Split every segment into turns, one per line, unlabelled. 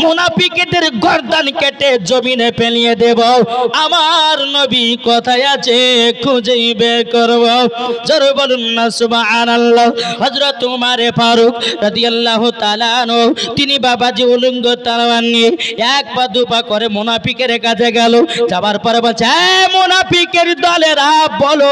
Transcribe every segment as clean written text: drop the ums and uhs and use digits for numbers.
মুনাফিকদের গর্দান কেটে জমিনে ফেলিয়ে দেব। আমার নবী কোথায় আছে খুঁজে বের করব। জোরে বলুন না সুবহানাল্লাহ। হযরত উমর ফারুক রাদিয়াল্লাহু তাআলা আনহু তিনি বাবাজি উলঙ্গ তরবারি নিয়ে এক পা দুপা করে মুনাফিকের কাছে গেল। যাবার পরে বলছে, মুনাফিকের দলেরা বলো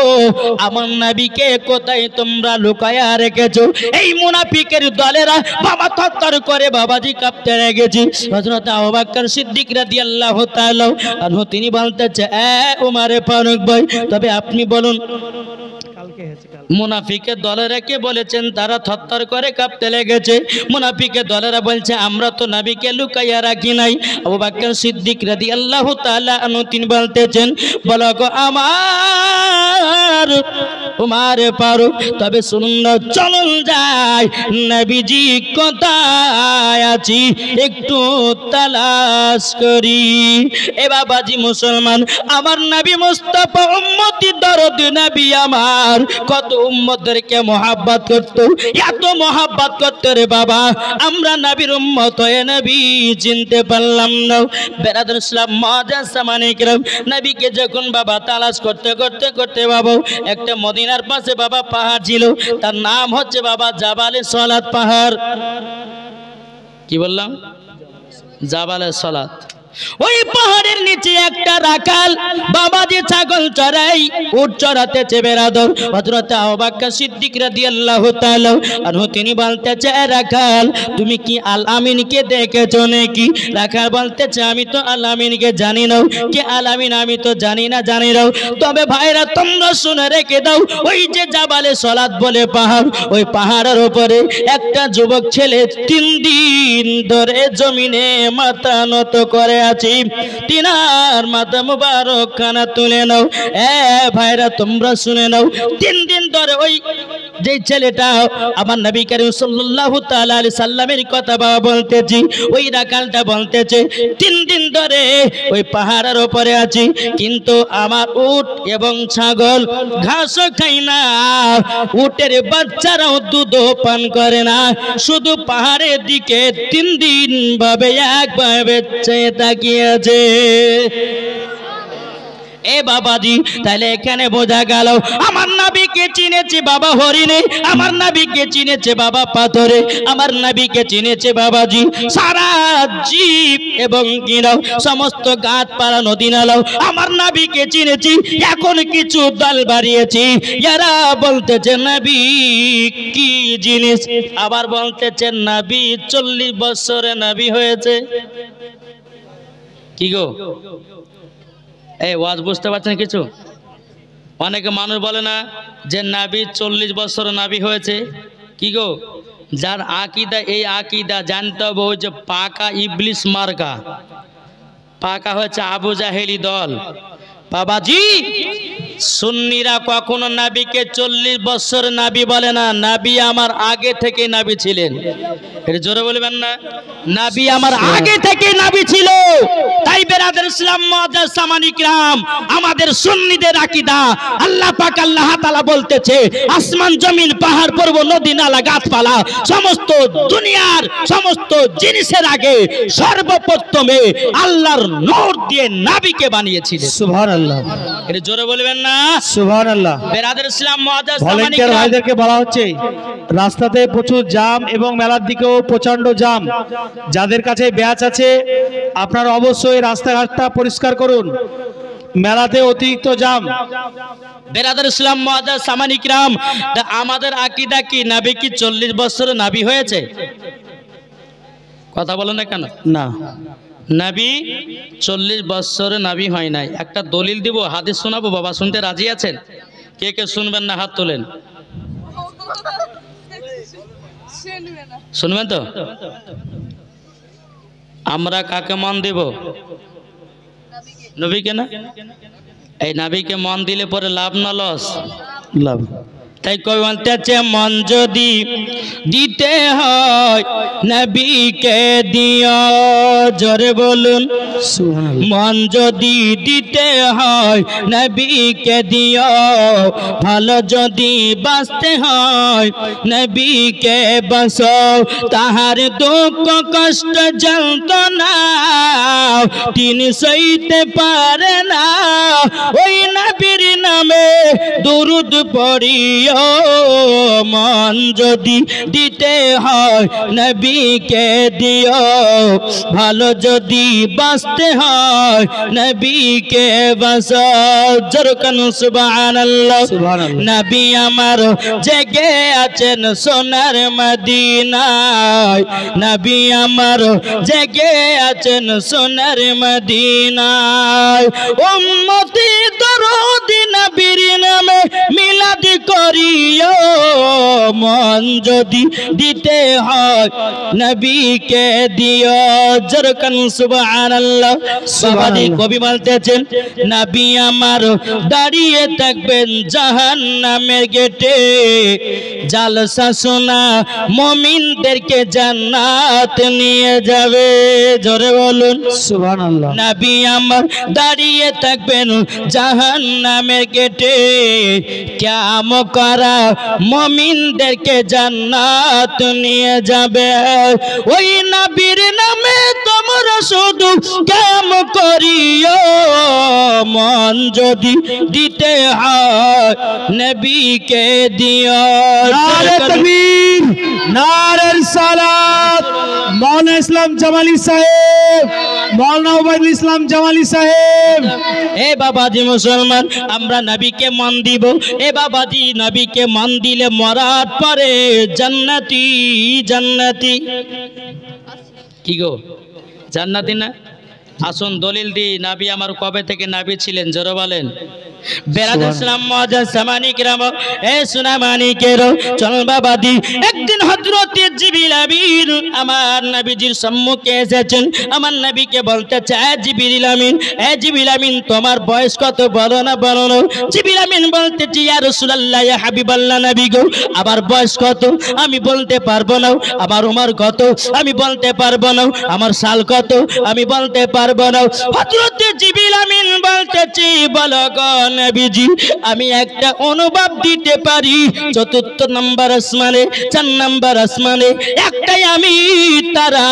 আমার নবীকে কোথায় তোমরা লুকায়া রেখেছো? এই মুনাফিকের দলেরা বাবা থরথর করে বাবাজি কাঁপতে লেগেছে। হযরত আবু বকর সিদ্দিক রাদিয়াল্লাহু তাআলা আনহু তিনি বলতেছে, উমর ফারুক ভাই তবে আপনি বলুন মুনাফিকের দলেরা কে বলেছেন তারা থরথর করে কাঁপতে লেগেছে? মুনাফিকের দলেরা বলছে আমরা তো নবীকে লুকাইয়া রাখি নাই। আবু বকর সিদ্দিক রাদিয়াল্লাহু তাআলা আনহু তিনি বলতেছেন, বলো গো আমার উমর ফারুক তবে শুনুন না, চলুন যাই নবীজি কোথায় আছি একটু তালাশ করি। এ বাবাজি মুসলমান, আমার নবী মুস্তাফা উম্মতি দরদ নবী আমার কত উম্মতদেরকে মহব্বত করত, এত মহব্বত করত রে বাবা, আমরা নবীর উম্মত হয়ে নবী চিনতে পারলাম না। বেরাদর ইসলাম মুআজ্জাজ সামানিক রাম, নবীকে যখন বাবা তালাশ করতে করতে করতে বাবা একটা মদিনার পাশে বাবা পাহাড় ছিল, তার নাম হচ্ছে বাবা জাবালে সলাত পাহাড়। কি বললাম? জাবালে সলাত। ওই পাহাড়ের নিচে একটা রাখাল বাবাজি ছাগল চড়াই উট চড়াতেছে। বেরাদর হযরত আবু বকর সিদ্দিক রাদিয়াল্লাহু তাআলা আনহু তিনি বলতেছে, রাখাল তুমি কি আল আমিনকে দেখেছো নাকি? রাখাল বলতেছে, আমি তো আল আমিনকে জানি না। কে আল আমিন? আমি তো জানি না। তবে ভাইরা তোমরা শুনে রেখে দাও, ওই যে জাবালে সলাত বলে পাহাড়, ওই পাহাড়ের উপরে একটা যুবক ছেলে 3 দিন ধরে জমিনে মাথা নত করে আছি। তিনার মাথা মুবারক খানা তুলে নাও। ভাইরা তোমরা শুনে নাও, 3 দিন ধরে ওই যে ছেলেটা আমার নবী করিম সাল্লাল্লাহু তাআলা আলাইহি সাল্লামের কথা বাবা বলতেছি, ওই রাখালটা বলতেছে 3 দিন ধরে ওই পাহাড়ের উপরে আছি, কিন্তু আমার উট এবং ছাগল ঘাসও খায় না, উটের বাচ্চারাও দুধও পান করে না, শুধু পাহাড়ের দিকে 3 দিন ভাবে একভাবে চেয়ে তাকিয়েছে। এ বাবাজি তাহলে এখানে বোঝা গেল আমার নবীকে চিনেছে বাবা হরিণে, আমার নবীকে চিনেছে বাবা পাথরে, আমার নবীকে চিনেছে বাবাজি সারা জীব এবং কিনাও সমস্ত গাছপালা নদী নালাও আমার নবীকে চিনেছি। এখন কিছু দল বাড়িয়েছি, যারা বলতেছে নবী কি জিনিস, আবার বলতেছে নবী 40 বছরে নবী হয়েছে। কি গো এই ওয়াজ বুঝতে পারছেন কিছু? অনেকে মানুষ বলে না যে নবী 40 বছর নবী হয়েছে। কি গো, যার আকীদা এই আকীদা জানতে হবে, ওই যে পাকা ইবলিস মার্কা, পাকা হচ্ছে আবু জাহেলি দল। বাবাজি সুন্নিরা কখনো নবীকে 40 বছর নবী বলে না, নবী আমার আগে থেকে নবী ছিলেন। এর জোরে বলবেন না, নবী আমার আগে থেকে নবী ছিল। তাই বেরাদর ইসলাম মুআজ্জাজ সামানিক রাম, আমাদের সুন্নিদের আকীদা আল্লাহ পাক আল্লাহ তাআলা বলতেছে আসমান জমিন পাহাড় পর্বত নদী নালা গাছপালা সমস্ত দুনিয়ার সমস্ত জিনিসের আগে সর্বপ্রথমে আল্লাহর নূর দিয়ে নবীকে বানিয়েছিলেন। সুবহানাল্লাহ। এর জোরে বলবেন না সুবহানাল্লাহ। বেরাদর ইসলাম মুআজ্জাজ সামানিক রাম
ভাইদেরকে বলা হচ্ছে রাস্তাতে প্রচুর জাম এবং মেলার দিকেও প্রচন্ড জাম, যাদের কাছে ব্যাচ আছে আপনারা অবশ্যই রাস্তাঘাটটা পরিষ্কার করুন, মেলাতে অতিরিক্ত জাম।
বেরাদর ইসলাম মুআজ্জাজ সামানিক রাম, আমাদের আকীদা কি নবী কি 40 বছর নবী হয়েছে? কথা বলেন না কেন?
না,
নবী 40 বছরে নবী হয় নাই। একটা দলিল দিব, হাদিস শোনাবো, বাবা শুনতে রাজি আছেন? কে কে শুনবেন না হাত তোলেন। শুনবেন তো? আমরা কাকে মন দেব? নবীকে না? এই নবীকে মন দিলে পরে লাভ না লস?
লাভ।
তাই কই বলতেছে মন যদি দিতে দিতে হয় নবীকে দিও, জোরে বলুন মন যদি দিতে হয় নবীকে দিও, ভালো যদি বাঁচতে হয় নবীকে বাঁচো, তাহার দুঃখ কষ্ট যন্ত্রণা তিনি সইতে পারে না, ওই নবীর নামে দুরুদ পড়িও, মন যদি দিতে হয় নবীকে দিও, ভালো যদি বাঁচতে হয় নবীকে বাঁচো, জোরকান সুবহানাল্লাহ। নবী আমার জেগে আছেন সোনার মদিনায়, নবী আমার জেগে আছেন সোনার মদিনায়, উম্মতি দরুদ নবীর নামে মিলাদ করিও, মন যদি দিতে হয় নবীকে দিও, জোরকান সুবহানাল্লাহ। বাবাজি কবি বলতেছেন নবী আমার দাঁড়িয়ে থাকবেন জাহান্নামের গেটে, জালসা শোনা মুমিনদেরকে জান্নাত নিয়ে যাবে, জোরে বলুন
সুবহানাল্লাহ।
নবী আমার দাঁড়িয়ে থাকবেন জাহান্নামের গেটে, কিয়াম করা মুমিনদেরকে জান্নাত নিয়ে যাবে, ওই নবীর নামে তোমরা শুধু কিয়াম করিও, মন যদি দিতে হয় নবীকে দিও,
নারে তাকবীর, নারে রিসালাত। মাওলানা ইসলাম জামালি সাহেব, মাওলানা ওবায়দুল ইসলাম জামালি সাহেব।
এ বাবাজি মুসলমান, আমরা নবীকে মন দিব, এ বাবাজি নবীকে মন দিলে মরার পরে জান্নাতি, জান্নাতি কি গো জান্নাতি না? আসুন দলিল দি নবী আমার কবে থেকে নবী ছিলেন, জোরে বলেন। বেরাদাসলাম মুআজ্জাজ সামানিক রাম, এ সোনা মানিকের চল বাবাজি, একদিন হযরত জিবরিল আমিন আমার নবীজির সম্মুখে এসেছেন, আমার নবীকে বলতে চায় জিবরিল আমিন, এ জিবরিল আমিন তোমার বয়স কত বলো না, বলো না। জিবরিল আমিন বলতেছি ইয়া রাসূলুল্লাহ ইয়া হাবিবাল্লাহ নবী গো, আমার বয়স কত আমি বলতে পারবো না, আমার উমর কত আমি বলতে পারবো না, আমার সাল কত আমি বলতে পারবো না। হযরত জিবরিল আমিন বলতেছি বলো গো নবীজি, আমি একটা অনুভব দিতে পারি, চতুর্থ নম্বর আসমানে, 4 নম্বর আসমানে একটাই আমি তারা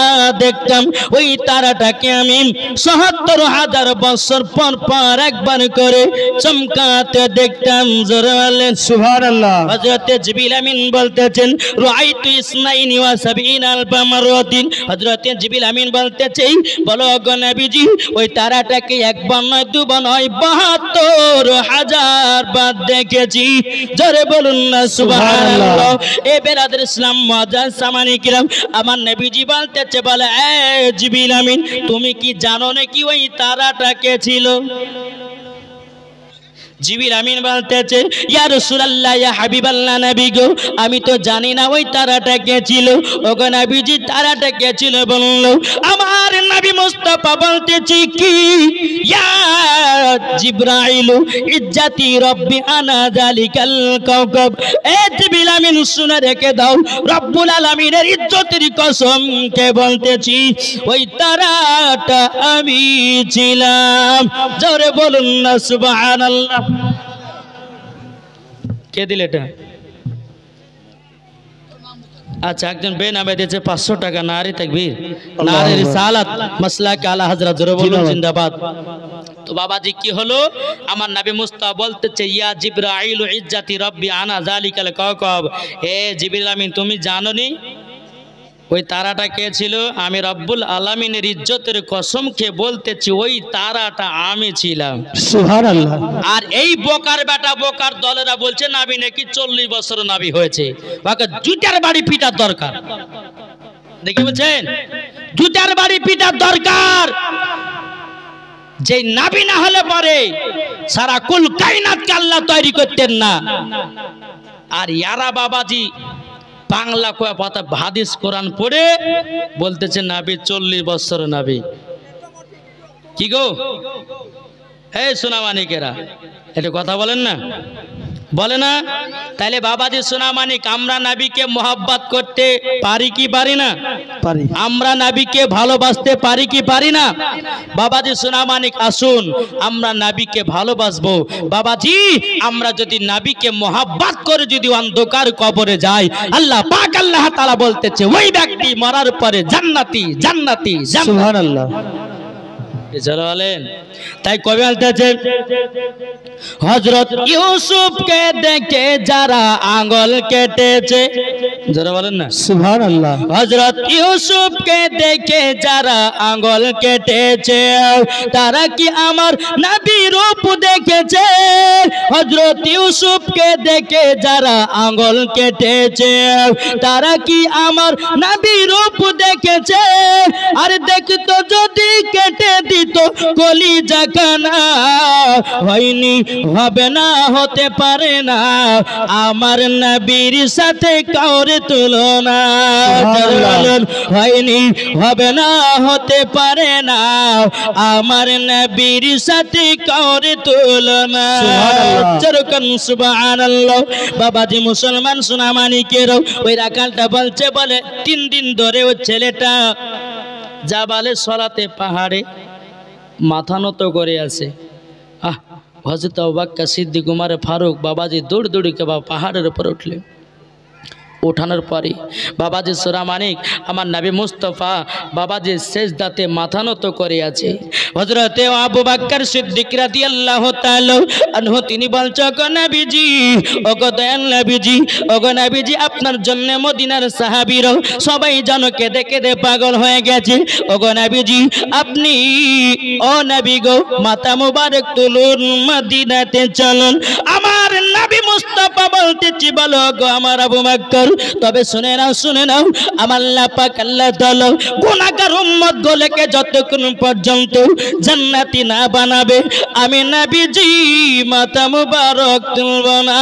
দেখতাম, ওই তারাটাকে আমি ৭৭,০০০ বছর পর পর একবার করে চমকাতে দেখতাম, জোরে বলেন
সুবহানাল্লাহ।
হযরত জিবরিল আমিন বলতেছেন রাআইতু ইসনাইনি ওয়া সাবিনা আলফা মাররাতিন, হযরত জিবরিল আমিন বলতেছে বলো গো নবীজি, ওই তারাটাকে একবার নয় দুবার নয় ৭২,০০০ বার দেখেছি, জোরে বলুন না সুবহানাল্লাহ। এ বেরাদার ইসলাম মুআজ্জাজ সামানিক রাম, আমার নবীজি বলতেছে বলে এ জিবরিল আমিন তুমি কি জানো নাকি ওই তারাটা কে ছিল? জিবরিল আমিন বলতেছে ইয়া রাসূলুল্লাহ ইয়া হাবিবাল্লাহ নবী গো, আমি তো জানি না ওই তারাটা কে ছিল, ওগো নবীজি তারাটা কে ছিল বললো, আমার নবী মুস্তাফা বলতেছি কি ইয়া জিবরাইল ইজ্জতি রব্বি আনা যালিকাল কাওকাব, এ জিবরিল আমিন শুনে রেখে দাও, রব্বুল আলামিনের ইজ্জতের কসম কে বলতেছি ওই তারাটা আমি ছিলাম, জোরে বলুন না সুবহানাল্লাহ। কে দিল এটা? আচ্ছা একজন বেনামে দিয়েছে 500 টাকা, নারী তাকবীর, নারী রিসালাত মাসলাক আলা হযরত, জোরে বলুন জিন্দাবাদ। তো বাবাজি কি হলো, আমার নবী মুস্তাফা বলতেছে ইয়া জিবরাইল ইজ্জতি রব্বি আনা যালিকাল কাওকাব, হে জিবরিল আমিন তুমি জানোনি ওই তারাটা কে ছিল? আমি রব্বুল আলামিনের ইজ্জতের কসম খেয়ে বলতেছি ওই তারাটা আমি ছিলাম,
সুবহানাল্লাহ।
আর এই বোকার বেটা বোকার দলেরা বলছে নবী নাকি 40 বছর নবী হয়েছে, ওকে জুতার বাড়ি পিটার দরকার, দেখি বলছেন জুতার বাড়ি পিটার দরকার। যে নবী না হলে পরে সারা কুল কায়নাতকে আল্লাহ তৈরি করতেন না। আর ইয়ারা বাবাজি বাংলা কথা হাদিস কোরআন পড়ে বলতেছে নবী 40 বছর নবী। কি গো হে সোনা মানিকেরা, এটা কথা বলেন না, বলে না? তাহলে বাবাজি সোনামানিক আমরা নবীকে মোহাব্বত করতে পারি কি পারি না?
পারি।
আমরা নবীকে ভালোবাসতে পারি কি পারি না? বাবাজি সোনামানিক আসুন আমরা নবীকে ভালোবাসবো। বাবাজি আমরা যদি নবীকে মোহাব্বত করে যদি অন্ধকার কবরে যাই, আল্লাহ পাক আল্লাহ তাআলা বলতেছে ওই ব্যক্তি মরার পরে জান্নাতি জান্নাতি জান্নাতি।
সুবহানাল্লাহ।
চলো বলেন। তাই কবি বলতেছে হযরত ইউসুফকে দেখে যারা আঙ্গুল কেটেছে, যারা বলেন না
সুবহানাল্লাহ।
হযরত ইউসুফকে দেখে যারা আঙ্গুল কেটেছে তারা কি আমার নবীর রূপ দেখেছে? হযরত ইউসুফকে দেখে যারা আঙ্গুল কেটেছে তারা কি আমার নবীর রূপ দেখেছে? আর দেখতো যদি কেটে দিত কলিজা কানা, হয়নি হবে না হতে পারে না আমার নবীর সাথে কাউরে তুলনা। হয়নি হবে না হতে পারে না আমার নবীর সাথে কাউরে তুলনা। যেরকম সুবহানাল্লাহ। বাবাজি মুসলমান সোনামানিকেরও ওই রাখালটা বলছে, বলে 3 দিন ধরে ওই ছেলেটা জাবালে সরাতে পাহাড়ে মাথা নত করে আছে। হযরত আবু বকর সিদ্দিক উমর ফারুক বাবাজি দৌড় দৌড়ি কে পাহাড়ের উপর উঠলেন। ওঠানোর পরে বাবাজি সোনামানিক আমার নবী মুস্তাফা বাবাজি সেজদাতে মাথা নত করে আছে। হযরত আবু বকর সিদ্দিক রাদিয়াল্লাহু তাআলা আনহু তিনি বলছে, ওগো নবীজি, ওগো দয়াল নবীজি, ওগো নবীজি আপনার জন্য মদিনার সাহাবীরা সবাই যেন কেঁদে কেঁদে পাগল হয়ে গেছে। ওগো নবীজি আপনি ও নবী গো মাথা মুবারক তুলুন, মদিনাতে চলুন। আমার নবী মুস্তাফা বলতেছি, বলো গো আমার আবু বকর, তবে শুনে নাও আমার আল্লাহ পাক আল্লাহ তাআলা গুনাহগার উম্মত গুলোকে যতক্ষণ পর্যন্ত জান্নাতি না বানাবে আমি নবীজি মাথা মুবারক তুলব না।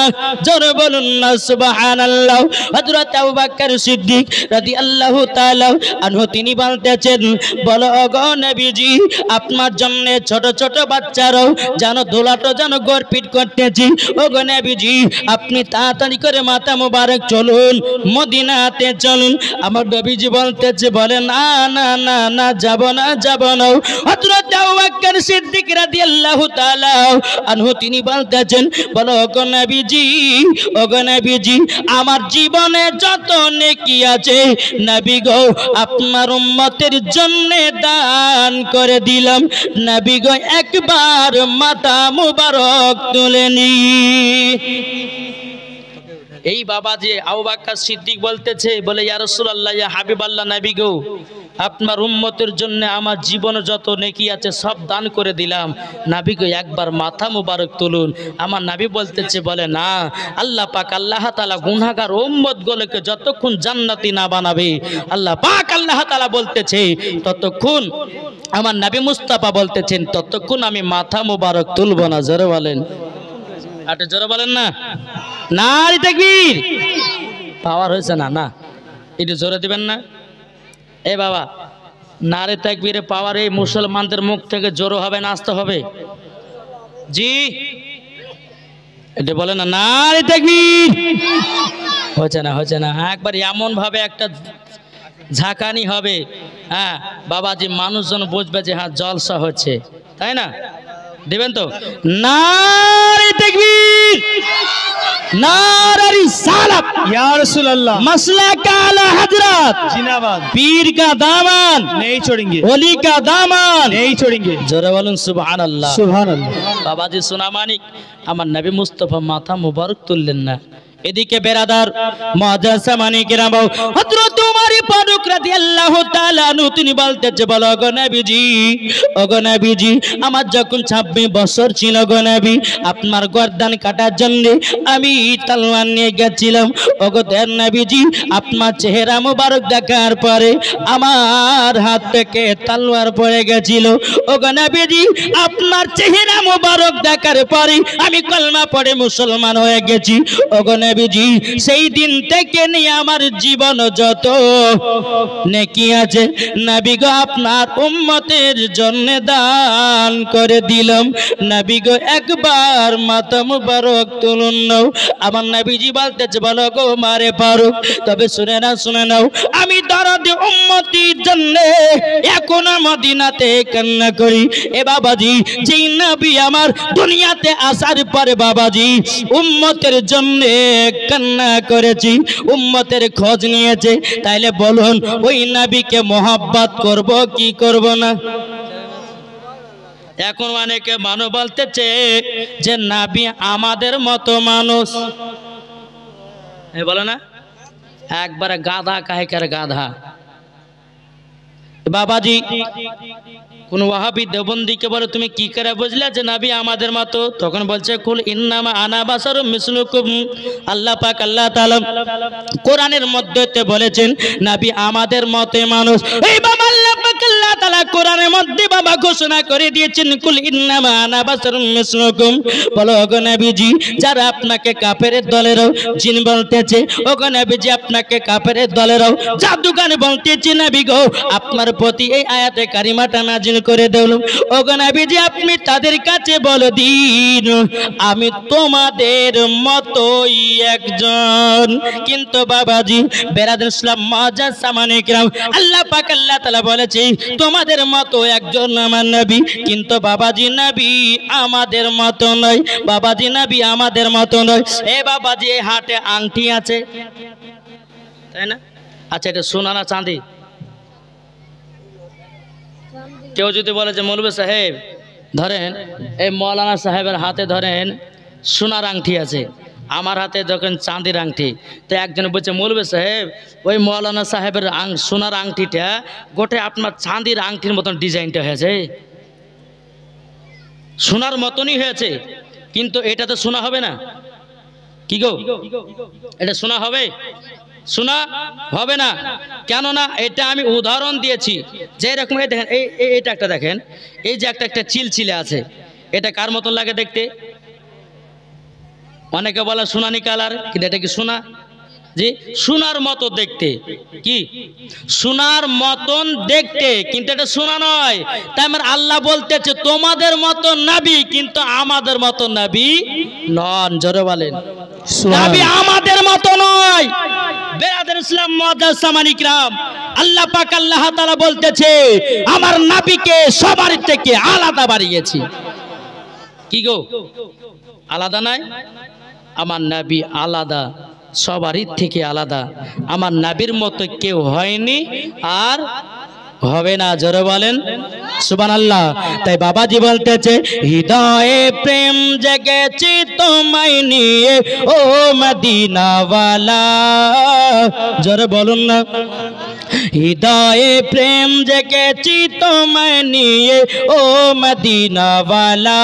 জোরে বলুন না সুবহানাল্লাহ। হযরত আবু বকর সিদ্দিক রাদিয়াল্লাহু তাআলা আনহু তিনি বলতেছেন, বলো ওগো নবীজি আপনার জন্য ছোট ছোট বাচ্চারাও যেন দোলাটো যেন গর্পিত করতেছি। ওগো নবীজি আপনি তাড়াতাড়ি করে মাথা মুবারক চলুন, মদিনাতে চলুন। আমার নবীজি বলতেছে, বলে না না না না যাব না যাব না। হযরত আবু বকর সিদ্দিক রাদিয়াল্লাহু তাআলা আনহু তিনি বলতেছেন, বলো ওগো নবীজি, ওগো নবীজি আমার জীবনে যত নেকি আছে নবী গো আপনার উম্মতের জন্য দান করে দিলাম। নবী গো একবার মাথা মুবারক তুলে নি। এই বাবাজি আবু বকর সিদ্দিক বলতেছে, বলে ইয়া রাসূলুল্লাহ ইয়া হাবিবাল্লাহ নবী গো আপনার উম্মতের জন্য আমার জীবনে যত নেকি আছে সব দান করে দিলাম। নবী গো একবার মাথা মুবারক তুলুন। আমার নবী বলতেছে, বলে না আল্লাহ পাক আল্লাহ তাআলা গুনাহগার উম্মত গুলোকে যতক্ষণ জান্নাতি না বানাবে আল্লাহ পাক আল্লাহ তাআলা বলতেছে ততক্ষণ আমার নবী মুস্তাফা বলতেছেন ততক্ষণ আমি মাথা মুবারক তুলব না। জোরে বলেন, আরে জোরে বলেন না। নারী তাকবীর। পাওয়ার হয়েছে না? না একটু জোরে দিবেন না। এ বাবা নারী তাকবীরে পাওয়ার এই মুসলমানদের মুখ থেকে জোরে হবে না আসতে হবে? জি এটা বলে না নারী তাকবীর। হচ্ছে না একবার এমন ভাবে একটা ঝাঁকানি হবে, হ্যাঁ বাবাজি মানুষজন বুঝবে যে হ্যাঁ জলসা হচ্ছে, তাই না? দিবেন তো? নারী তাকবীর, नारा रिसालत
या रसूल अल्लाह,
मसला का आला हजरत
जिंदाबाद,
पीर का दामन
नहीं छोड़ेंगे,
ओली का दामन
नहीं छोड़ेंगे।
जोरे बोलूं सुभान अल्लाह।
सुभान अल्लाह।
बाबाजी सोनामानिक আমার নবী মুস্তাফা মাথা মুবারক তুললেন না। এদিকে বেরাদার মুআজ্জামানি কিরাম হযরত উমর ফারুক রাদিয়াল্লাহু তাআলা আনহু তিনি বলতেছে, বলো গো নবীজি, ওগো নবীজি আমার যখন 26 বছর ছিল গো নবী আপনার গর্দান কাটার জন্য আমি তলোয়ার নিয়ে গেছিলাম। ওগো দেন নবীজি আপনার চেহারা মুবারক দেখার পরে আমার হাত থেকে তলোয়ার পড়ে গেছিল। ওগো নবীজি আপনার চেহারা মুবারক দেখার পরে আমি কলমা পড়ে মুসলমান হয়ে গেছি। ওগো নবীজি সেই দিন থেকে নিয়ে আমার জীবন যত নেকি আছে নবী গো আপনার উম্মতের জন্য দান করে দিলাম। নবী গো একবার মাথা মুবারক তুলুন নাও। আমার নবীজি বলতেছে বলো গো মারে ফারুক, তবে শুনে নাও আমি দরদি উম্মতির জন্য এখন মদিনাতে কান্না করি। এ বাবাজি যেই নবী আমার দুনিয়াতে আসার পরে বাবাজি উম্মতের জন্য কান্না করেছি, উম্মতের খোঁজ নিয়েছে, তাইলে বলুন ওই নবীকে মোহাব্বত করব কি করব না? এখন অনেকে মানুষ বলতেছে যে নবী আমাদের মতো মানুষ, বলে না একবারে গাধা কাহিকার গাধা। বাবাজি কোন ওয়াহাবি দেওবন্দিকে বলে তুমি কি করে বুঝলে যে নবী আমাদের মতো? তখন বলছে কুল ইন্নামা আনা বাশারুম মিসলুকুম। আল্লাহ পাক আল্লাহ তাআলা কোরআনের মধ্যে বলেছেন নবী আমাদের মতো মানুষ। এই বাবা আল্লাহ পাক আল্লাহ তাআলা কোরআনের মধ্যে বাবা ঘোষণা করে দিয়েছেন কুল ইন্নামা আনা বাশারুম মিসলুকুম। বলো ওগো নবীজি যারা আপনাকে কাফেরের দলেরও জিন বলতেছে, ওগো নবীজি আপনাকে কাফেরের দলেরও জাদুগার বলতেছে, নবী গো আপনার প্রতি এই আয়াতে কারিমাটা নাজিল করে দিল। ওগো নবীজি আপনি তাদের কাছে বলে দিন আমি তোমাদের মতোই একজন। কিন্তু বাবাজি বেরাদর ইসলাম মুআজ্জাজ সামানে কিরাম আল্লাহ পাক আল্লাহ তাআলা বলেছে তোমাদের মতো একজন আমার নবী, কিন্তু বাবাজি নবী আমাদের মতো নয়। বাবাজি নবী আমাদের মতো নয়। এ বাবাজি এই হাতে আংটি আছে তাই না? আচ্ছা এটা সোনা না চাঁদি? কেউ যদি বলে যে মৌলভী সাহেব ধরেন এই মৌলানা সাহেবের হাতে ধরেন সোনার আংটি আছে, আমার হাতে যখন চাঁদির আংটি, তো একজন বলছে মৌলভী সাহেব ওই মৌলানা সাহেবের সোনার আংটিটা গোটে আপনার চাঁদির আংটির মতন ডিজাইনটা হয়েছে, সোনার মতনই হয়েছে, কিন্তু এটা তো সোনা হবে না। কি গো এটা সোনা হবে? শোনা হবে না। কেননা এটা আমি উদাহরণ দিয়েছি যে এরকম দেখেন এইটা একটা দেখেন, এই যে একটা চিলচিলে আছে, এটা কার মতন লাগে দেখতে? অনেকে বলে সোনানি কালার, কিন্তু এটা কি সোনা? জি সোনার মতো দেখতে। কি সোনার মতন দেখতে, কিন্তু এটা সোনা নয়। তাই আমার আল্লাহ বলতেছে তোমাদের মতো নবী কিন্তু আমাদের মতো নবী নন। জোরে বলেন নবী আমাদের মতো নয়। বেরাদর ইসলাম মুআজ্জাজ সামানি কিরাম আল্লাহ পাক আল্লাহ তাআলা বলতেছে আমার নবীকে সবার থেকে আলাদা বানিয়েছি। কি গো আলাদা নাই? আমার নবী আলাদা, সবারই থেকে আলাদা। আমার নবীর মতো কেউ হয়নি আর হবে না। জোরে বলেন সুবহানাল্লাহ। তাই বাবাজি বলতেছে হৃদয়ে প্রেম জেগেছে তোমায় নিয়ে ও মদিনাওয়ালা। জোরে বলুন না। হৃদয়ে প্রেম জেগেছে তোমায় নিয়ে ও মদিনাওয়ালা।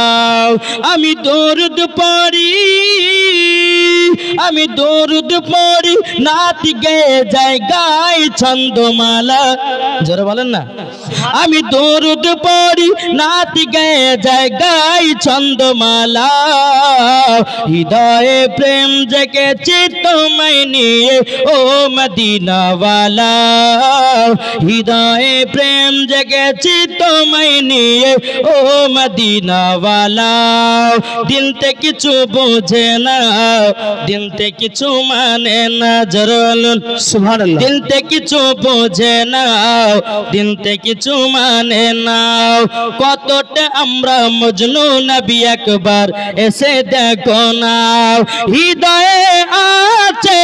আমি দরুদ পড়ি, আমি দরুদ পড়ি, নাত গেয়ে যায় গাই ছন্দমালা। জোরে বলেন না। আমি দরুদ পড়ি, নাত গেয়ে যায় গাই ছন্দমালা। হৃদয়ে প্রেম জেগেছে তোমায় নিয়ে ও মদিনাওয়ালা। হৃদয়ে প্রেম জেগেছে তোমায় নিয়ে ও মদিনাওয়ালা। দিলতে কিছু বোঝে না, দিলতে কিছু মানে না। জোরে বলুন সুবহানাল্লাহ। দিলতে কিছু বোঝে না, দিলতে কিছু মানে না। কতটা আমরা মজনু, নবী একবার এসে দেখো না। হৃদয়ে আছে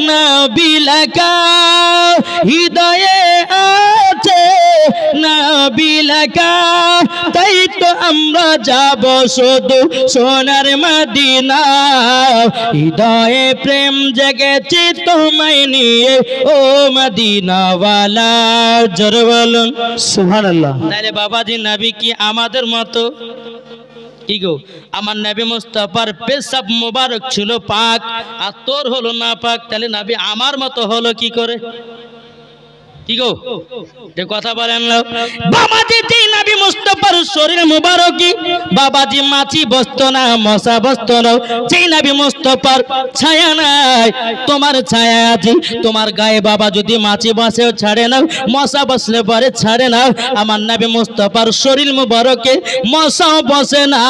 নবী লেখা, হৃদয়ে আছে নবী লেখা। তাই তো আমরা যাব শুধু সোনার মদিনা। হৃদয়ে প্রেম জেগেছে তোমায় নিয়ে ও মদিনাওয়ালা। জোরে বলুন সুবহানাল্লাহ। তাহলে বাবাজি নবী কি আমাদের মতো? কি গো আমার নবী মুস্তাফার পেশাব মোবারক ছিল পাক, আর তোর হলো না পাক, তাহলে নবী আমার মতো হলো কি করে? কি গো যে কথা বলেন না বাবাজি যে নবী মুস্তাফার শরীর মুবারকি বাবাজি মাছি বসতো না মশা বসতো না যে নবী মুস্তাফার ছায়া নাই তোমার ছায়া আছে তোমার গায়ে বাবা যদি মাছি বসেও ছাড়ে না মশা বসলে পরে ছাড়ে না আমার নবী মুস্তাফার শরীর মুবারকে মশাও বসে না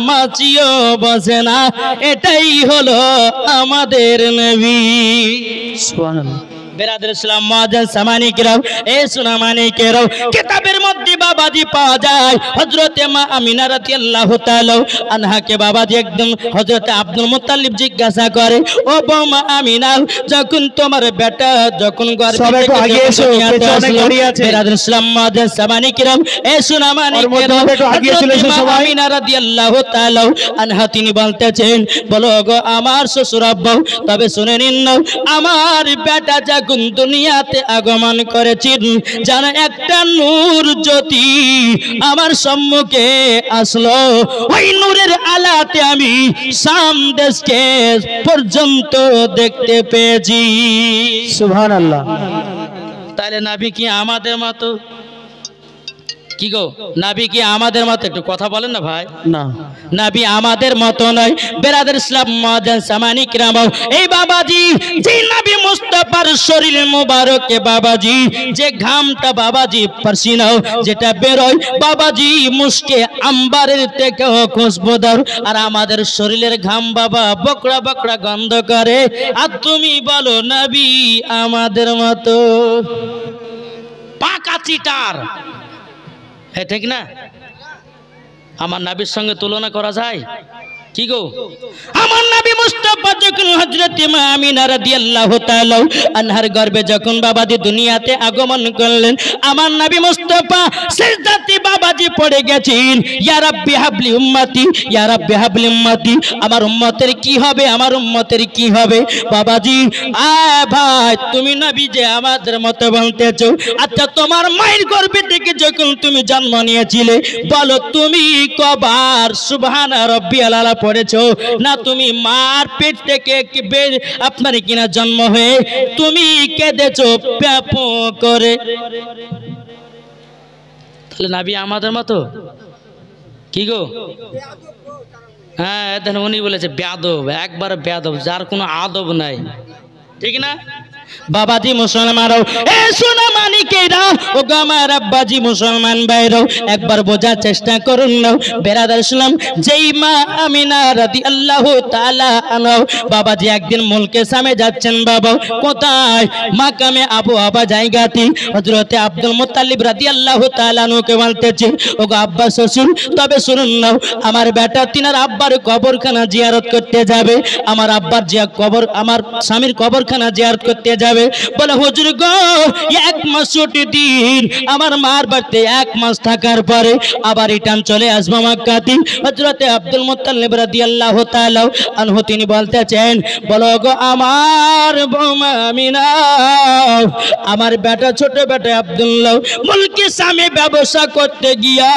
মাছিও বসে না এটাই হলো আমাদের নবী
সুবহানাল্লাহ।
বেরাদর ইসলাম মুআজ্জাজ সামানিকেরাও এ সুনামানিকেরাও কিতাবের মধ্যে বাবাজি পাওয়া যায় হযরত মা আমিনা রাদিয়াল্লাহু তাআলা আনহাকে বাবাজি একদম হযরত আব্দুল মুত্তালিব জিজ্ঞাসা করে ও বৌমা আমিনা যখন তোমার বেটা যখন গর্ভে
সবাই একটু আগে এসো, পেছনে গাড়ি আছে।
বেরাদর ইসলাম মুআজ্জাজ সামানিকেরাও এ সুনামানিকেরাও
একটু আগে চলে এসো সবাই।
আমিনা রাদিয়াল্লাহু তাআলা আনহা তিনি বলতেছেন বলো গো আমার শ্বশুর আব্বা তবে শুনে নিন না আমার বেটা যখন দুনিয়াতে আগমন করেছেন যেন একটা নূর জ্যোতি আমার সম্মুখে আসলো ওই নূরের আলাতে আমি শাম দেশকে পর্যন্ত দেখতে পেয়েছি
সুবহানাল্লাহ।
তাহলে নবী কি আমাদের মতো কি গো নবী কি আমাদের মতো একটু কথা বলেন না ভাই
না
নবী আমাদের মতো নয় বেরাদর ইসলাম মুআজ্জাজ সামানিকেরাম এই বাবাজি যে নবী মুস্তাফার শরীর মুবারকে বাবাজি যে ঘামটা বাবাজি পারসিনাও যেটা বেরোয় বাবাজি মুশকে আম্বারের থেকেও খুশবুদার আর আমাদের শরীরের ঘাম বাবা বকড়া বকড়া গন্ধ করে আর তুমি বলো নবী আমাদের মতো পাকা চিটার হ্যাঁ ঠিক না আমার নবীর সঙ্গে তুলনা করা যায় কি গো আমার নবী মুস্তাফা যখন হযরত মা আমিনা রাদিয়াল্লাহু তাআলা আনহার গর্ভে যখন বাবাজি দুনিয়াতে আগমন করলেন আমার নবী মুস্তাফা সিজদাতে বাবাজি পড়ে গেছেন ইয়া রাব্বি হাবলি উম্মতি ইয়া রাব্বি হাবলি উম্মতি আমার উম্মতের কি হবে আমার উম্মতের কি হবে বাবাজি ভাই তুমি নবী যে আমাদের মতো বলতেছো আচ্ছা তোমার মায়ের গর্ভে থেকে যখন তুমি জন্ম নিয়েছিলে বলো তুমি কবার সুবহান রাব্বিয়াল আলা পড়েছো না তুমি মার পেট থেকে আপনার কিনা জন্ম হয়ে তুমি কেঁদেছো প্যাপ করে তাহলে নবী আমাদের মতো কি গো হ্যাঁ দেখেন উনি বলেছে বেয়াদব একবার বেয়াদব যার কোনো আদব নাই ঠিক না বাবাজি মুসলমানরাও এ সোনা মানিকেরা ও আমার আব্বাজি মুসলমান ভাইরাও একবার বোঝার চেষ্টা করুন না বেরাদার ইসলাম যেই মা আমিনা রাদিয়াল্লাহু তাআলা আনহা বাবাজি একদিন মুলকে সামে যাচ্ছেন বাবা কোথায় মাকামে আবু আবা জায়গাতে হযরতে আব্দুল মুত্তালিব রাদিয়াল্লাহু তাআলা আনহুকে বলতেছে ও গো আব্বা শ্বশুর তবে শুনুন না আমার বেটা তিনার আব্বার কবরখানা জিয়ারত করতে যাবে আমার আব্বার যে কবর আমার স্বামীর কবরখানা জিয়ারত করতে যাবে বলে হুজুর গো এক মাস ছুটি দিন আমার মার বাড়িতে এক মাস থাকার পরে আবার রিটার্ন চলে আসবো মক্কাতে হযরতে আব্দুল মুত্তালিব রাদিয়াল্লাহু তাআলা আনহু তিনি বলতেছেন বলো গো আমার বৌমা আমিনা আমার বেটা ছোট বেটা আব্দুল্লাহ মুলকি স্বামী ব্যবসা করতে গিয়া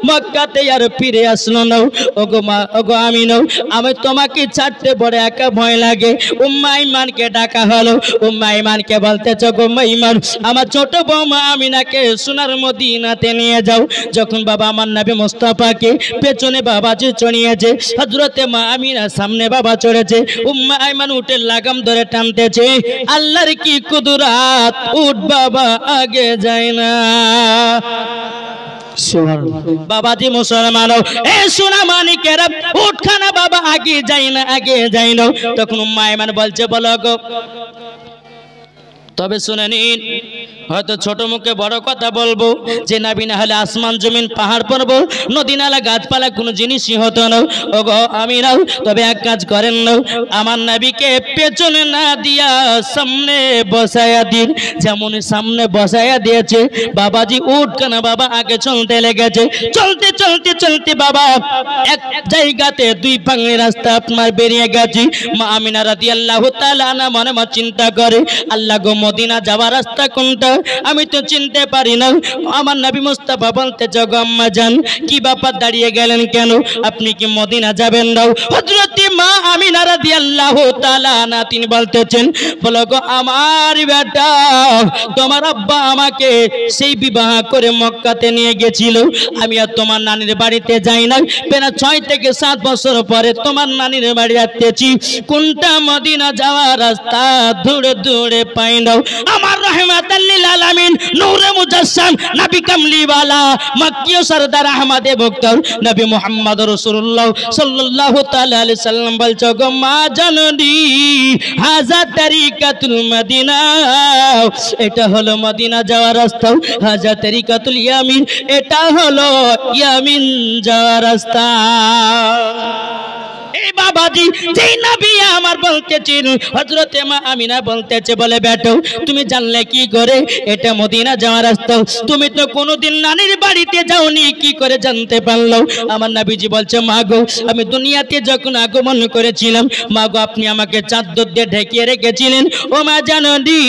মক্কাতে আর ফিরে আসলো না ওগো মা ওগো আমিনা আমি তোমাকে ছাড়তে বড় একা ভয় লাগে উম্মা ইমানকে ডাকা হলো উম্মা ইমানকে বলতেছ গো ইমান আমার ছোট বৌমা আমিনাকে সোনার মদিনাতে নিয়ে যাও যখন বাবা আমার নবী মুস্তাফাকে পেছনে বাবাজি চড়িয়েছে হযরতে মা আমিনা সামনে বাবা চড়েছে উম্মা আইমান উটের লাগাম ধরে টানতেছে আল্লাহর কি কুদরাত উট বাবা আগে যায় না বাবাজি মুসলমানও এ সোনা মানিকেরা উটখানা বাবা আগে যায় না আগে যায় না তখন উম্মা আইমান বলছে বলো গো তবে শুনে নিন হয়তো ছোট মুখে বড় কথা বলবো যে নবী না হলে আসমান জমিন পাহাড় পর্বত নদী নালা গাছপালা কোনো জিনিসই হতো না ওগো আমিরাও তবে এক কাজ করেন না আমার নবীকে পেছনে না দিয়া সামনে বসায়া দিন যেমন সামনে বসায়া দিয়েছে বাবাজি উঠখানা বাবা আগে চলতে লেগেছে চলতে চলতে চলতে বাবা এক জায়গাতে দুই ভাঙে রাস্তা আপনার বেরিয়ে গেছে মা আমিনা রাদিয়াল্লাহু তাআলা আনহা মনে মনে চিন্তা করে আল্লাহ গো মদিনা যাওয়ার রাস্তা কোনটা আমি তো চিনতে পারি না। আমার নবী মুস্তাফা বলতে গো আম্মা জান কি ব্যাপার দাঁড়িয়ে গেলেন কেন, আপনি কি মদিনা যাবেন না? হযরত মা আমিনা রাদিয়াল্লাহু তাআলা আনহা তিনি বলতেছেন বলো গো আমার বেটা তোমার আব্বা আমাকে সেই বিবাহ করে মক্কাতে নিয়ে গেছিল, আমি আর তোমার নানির বাড়িতে যাই না, প্রায় 6 থেকে 7 বছর পরে তোমার নানির বাড়ি আসতেছি, কোনটা মদিনা যাওয়ার রাস্তা দূরে দূরে পাই না। আমার রহমাতাল লিল আলামিন নূরে মুজাসসাম নবী কামলিওয়ালা মক্কি সরদার আহমদে বক্তর নবী মুহাম্মদ রাসূলুল্লাহ সাল্লাল্লাহু তাআলা আলাইহি সাল্লাম বলছো গো মা জাননি হাজা তরিকাতুল মদিনা, এটা হলো মদিনা যাওয়ার রাস্তা, হাজা তরিকাতুল ইয়ামিন এটা হলো ইয়ামিন যাওয়ার রাস্তা। এই বাবাজি যেই নবী আমার বলতেছেন হযরতে মা আমিনা বলতেছে বলে বেটো তুমি জানলে কি করে এটা মদিনা যাওয়ার রাস্তা, তুমি তো কোনোদিন নানির বাড়িতে যাওনি কি করে জানতে পারলো? আমার নবীজি বলছে মা গো আমি দুনিয়াতে যখন আগমন করেছিলাম মা গো আপনি আমাকে চাদর দিয়ে ঢেকে রেখেছিলেন, ও মা জাননি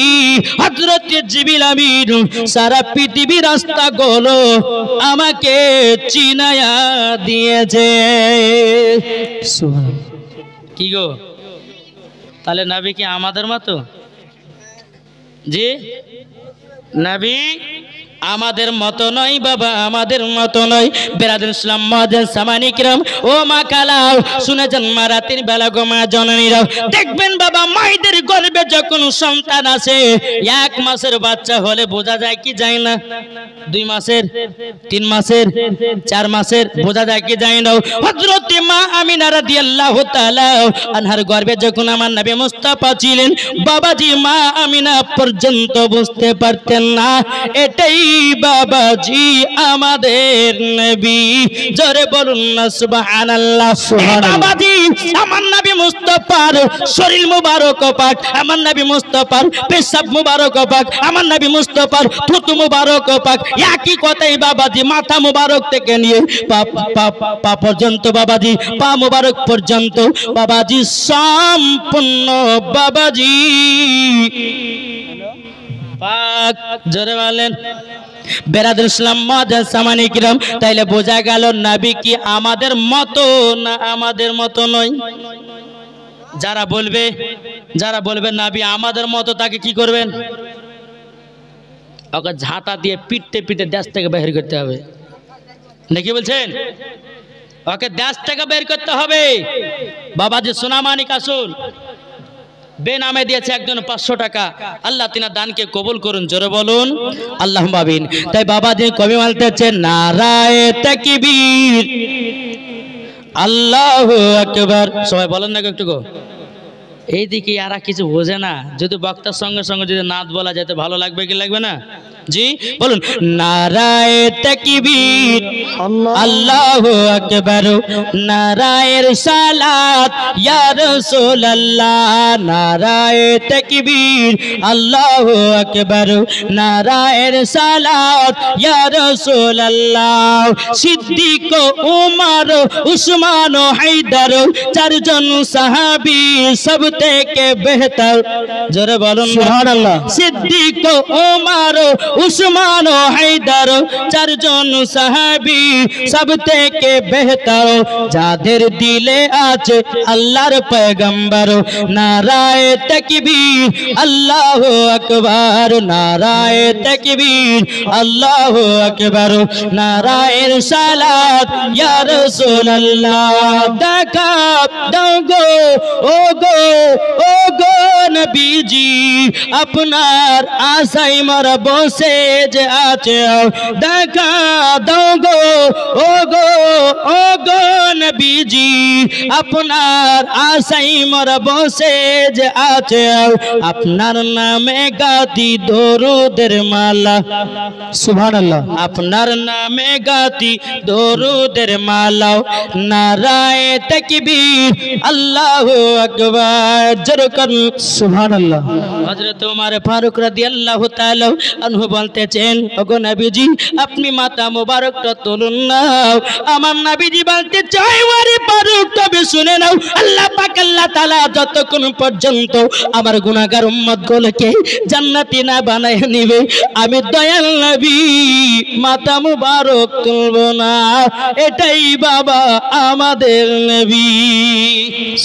হযরতে জিবরিল আমিন সারা পৃথিবী রাস্তা গুলো আমাকে চিনায়া দিয়েছে। কি গো তাহলে নবী কি আমাদের মতো? জি নবী আমাদের মতো নয় বাবা, আমাদের মতো নয়। বেরাদুল ইসলাম মুআজ্জিন সামানি কিরাম ও মা খালাও শুনেছেন মা রাতের বেলা গো মা জননীরা দেখবেন বাবা মায়েদের গর্ভে যখন সন্তান আসে 1 মাসের বাচ্চা হলে বোঝা যায় কি যায় না, 2 মাসের 3 মাসের 4 মাসের বোঝা যায় কি যায় না। হযরত মা আমিনা রাদিয়াল্লাহু তাআলা আনহার গর্ভে যখন আমার নবী মুস্তাফা ছিলেন বাবাজি মা আমিনা পর্যন্ত বুঝতে পারতেন না এটাই বাবাজি আমাদের নবী। জোরে বলুন না সুবহানাল্লাহ। বাবাজি আমার নবী মুস্তাফার শরীর মুবারক পাক, আমার নবী মুস্তাফার পেশাব মুবারক পাক, আমার নবী মুস্তাফার থুতু মুবারক পাক, একই কথাই বাবাজি মাথা মুবারক থেকে নিয়ে পা পর্যন্ত বাবাজি পা মুবারক পর্যন্ত বাবাজি সম্পূর্ণ বাবাজি পাক। জোরে বলেন বেরাদুল ইসলাম মুআজ্জিন সামানি কিরাম তাইলে বোঝা গেল নবী কি আমাদের মতো না আমাদের মতো নয়? যারা বলবে নবী আমাদের মতো তাকে কি করবেন? ওকে ঝাঁটা দিয়ে পিটতে পিটতে দেশ থেকে বের করতে হবে, নাকি বলছেন? ওকে দেশ থেকে বের করতে হবে। বাবাজি সোনামানিক আসুন বেনামে দিয়েছে একজন 500 টাকা, আল্লাহ তিনার দানকে কবুল করুন। জোরে বলুন আল্লাহুম্মা আমিন। তাই বাবাজি কবি বলতেছে নারায়ে তাকবীর আল্লাহু আকবার। সবাই বলেন না একটু গো। এইদিকে আর কিছু বোঝে না, যদি বক্তার সঙ্গে সঙ্গে যদি নাত বলা যেতে ভালো লাগবে কি লাগবে না? জি বলুন নারায়ে তাকবীর আল্লাহু আকবার, নারায়ে রিসালাত ইয়া রাসূলুল্লাহ, নারায়ে তাকবীর আল্লাহু আকবার, নারায়ে রিসালাত ইয়া রাসূলুল্লাহ। সিদ্দিক উমর উসমান হায়দার চারজন সাহাবী সব থেকে বেহতর। জোরে বলুন সুবহানাল্লাহ। সিদ্দিক উমর উসমান হায়দার চারজন সাহাবী সব থেকে বেহতর, যাদের দিলে আছে আল্লাহর পয়গম্বর। নারায়ে তাকবীর আল্লাহু আকবার, নারায়ে তাকবীর আল্লাহু আকবার, নারায়ে রিসালাত ইয়া রাসূলুল্লাহ। দেখা দাও গো ও গো নবীজি আপনার আশায় মোরা বসে যে আছে, দেখা দাও গো ও গো নবীজি আপনার আশায় মোরা বসে যে আছে, আপনার নামে গাতি দরুদের মালা। সুবহানাল্লাহ। আপনার নামে গাতি দরুদের মালা। নারায়ে তাকবীর আল্লাহু আকবার। জোরে করুন সুবহানাল্লাহ। হযরত ওমর ফারুক রাদিয়াল্লাহু তাআলা আনহু বলতেছেন ওগো নবীজি আপনি মাথা মোবারকটা তুলুন না। আমার নবীজি বলতে চাই ওরে ফারুক তবে শুনে নাও, আল্লাহ পাক আল্লাহ তাআলা যতক্ষণ পর্যন্ত আমার গুনাহগার উম্মতগুলোকে জান্নাতি না বানায় নিবে আমি দয়াল নবী মাথা মোবারক তুলব না। এটাই বাবা আমাদের নবী।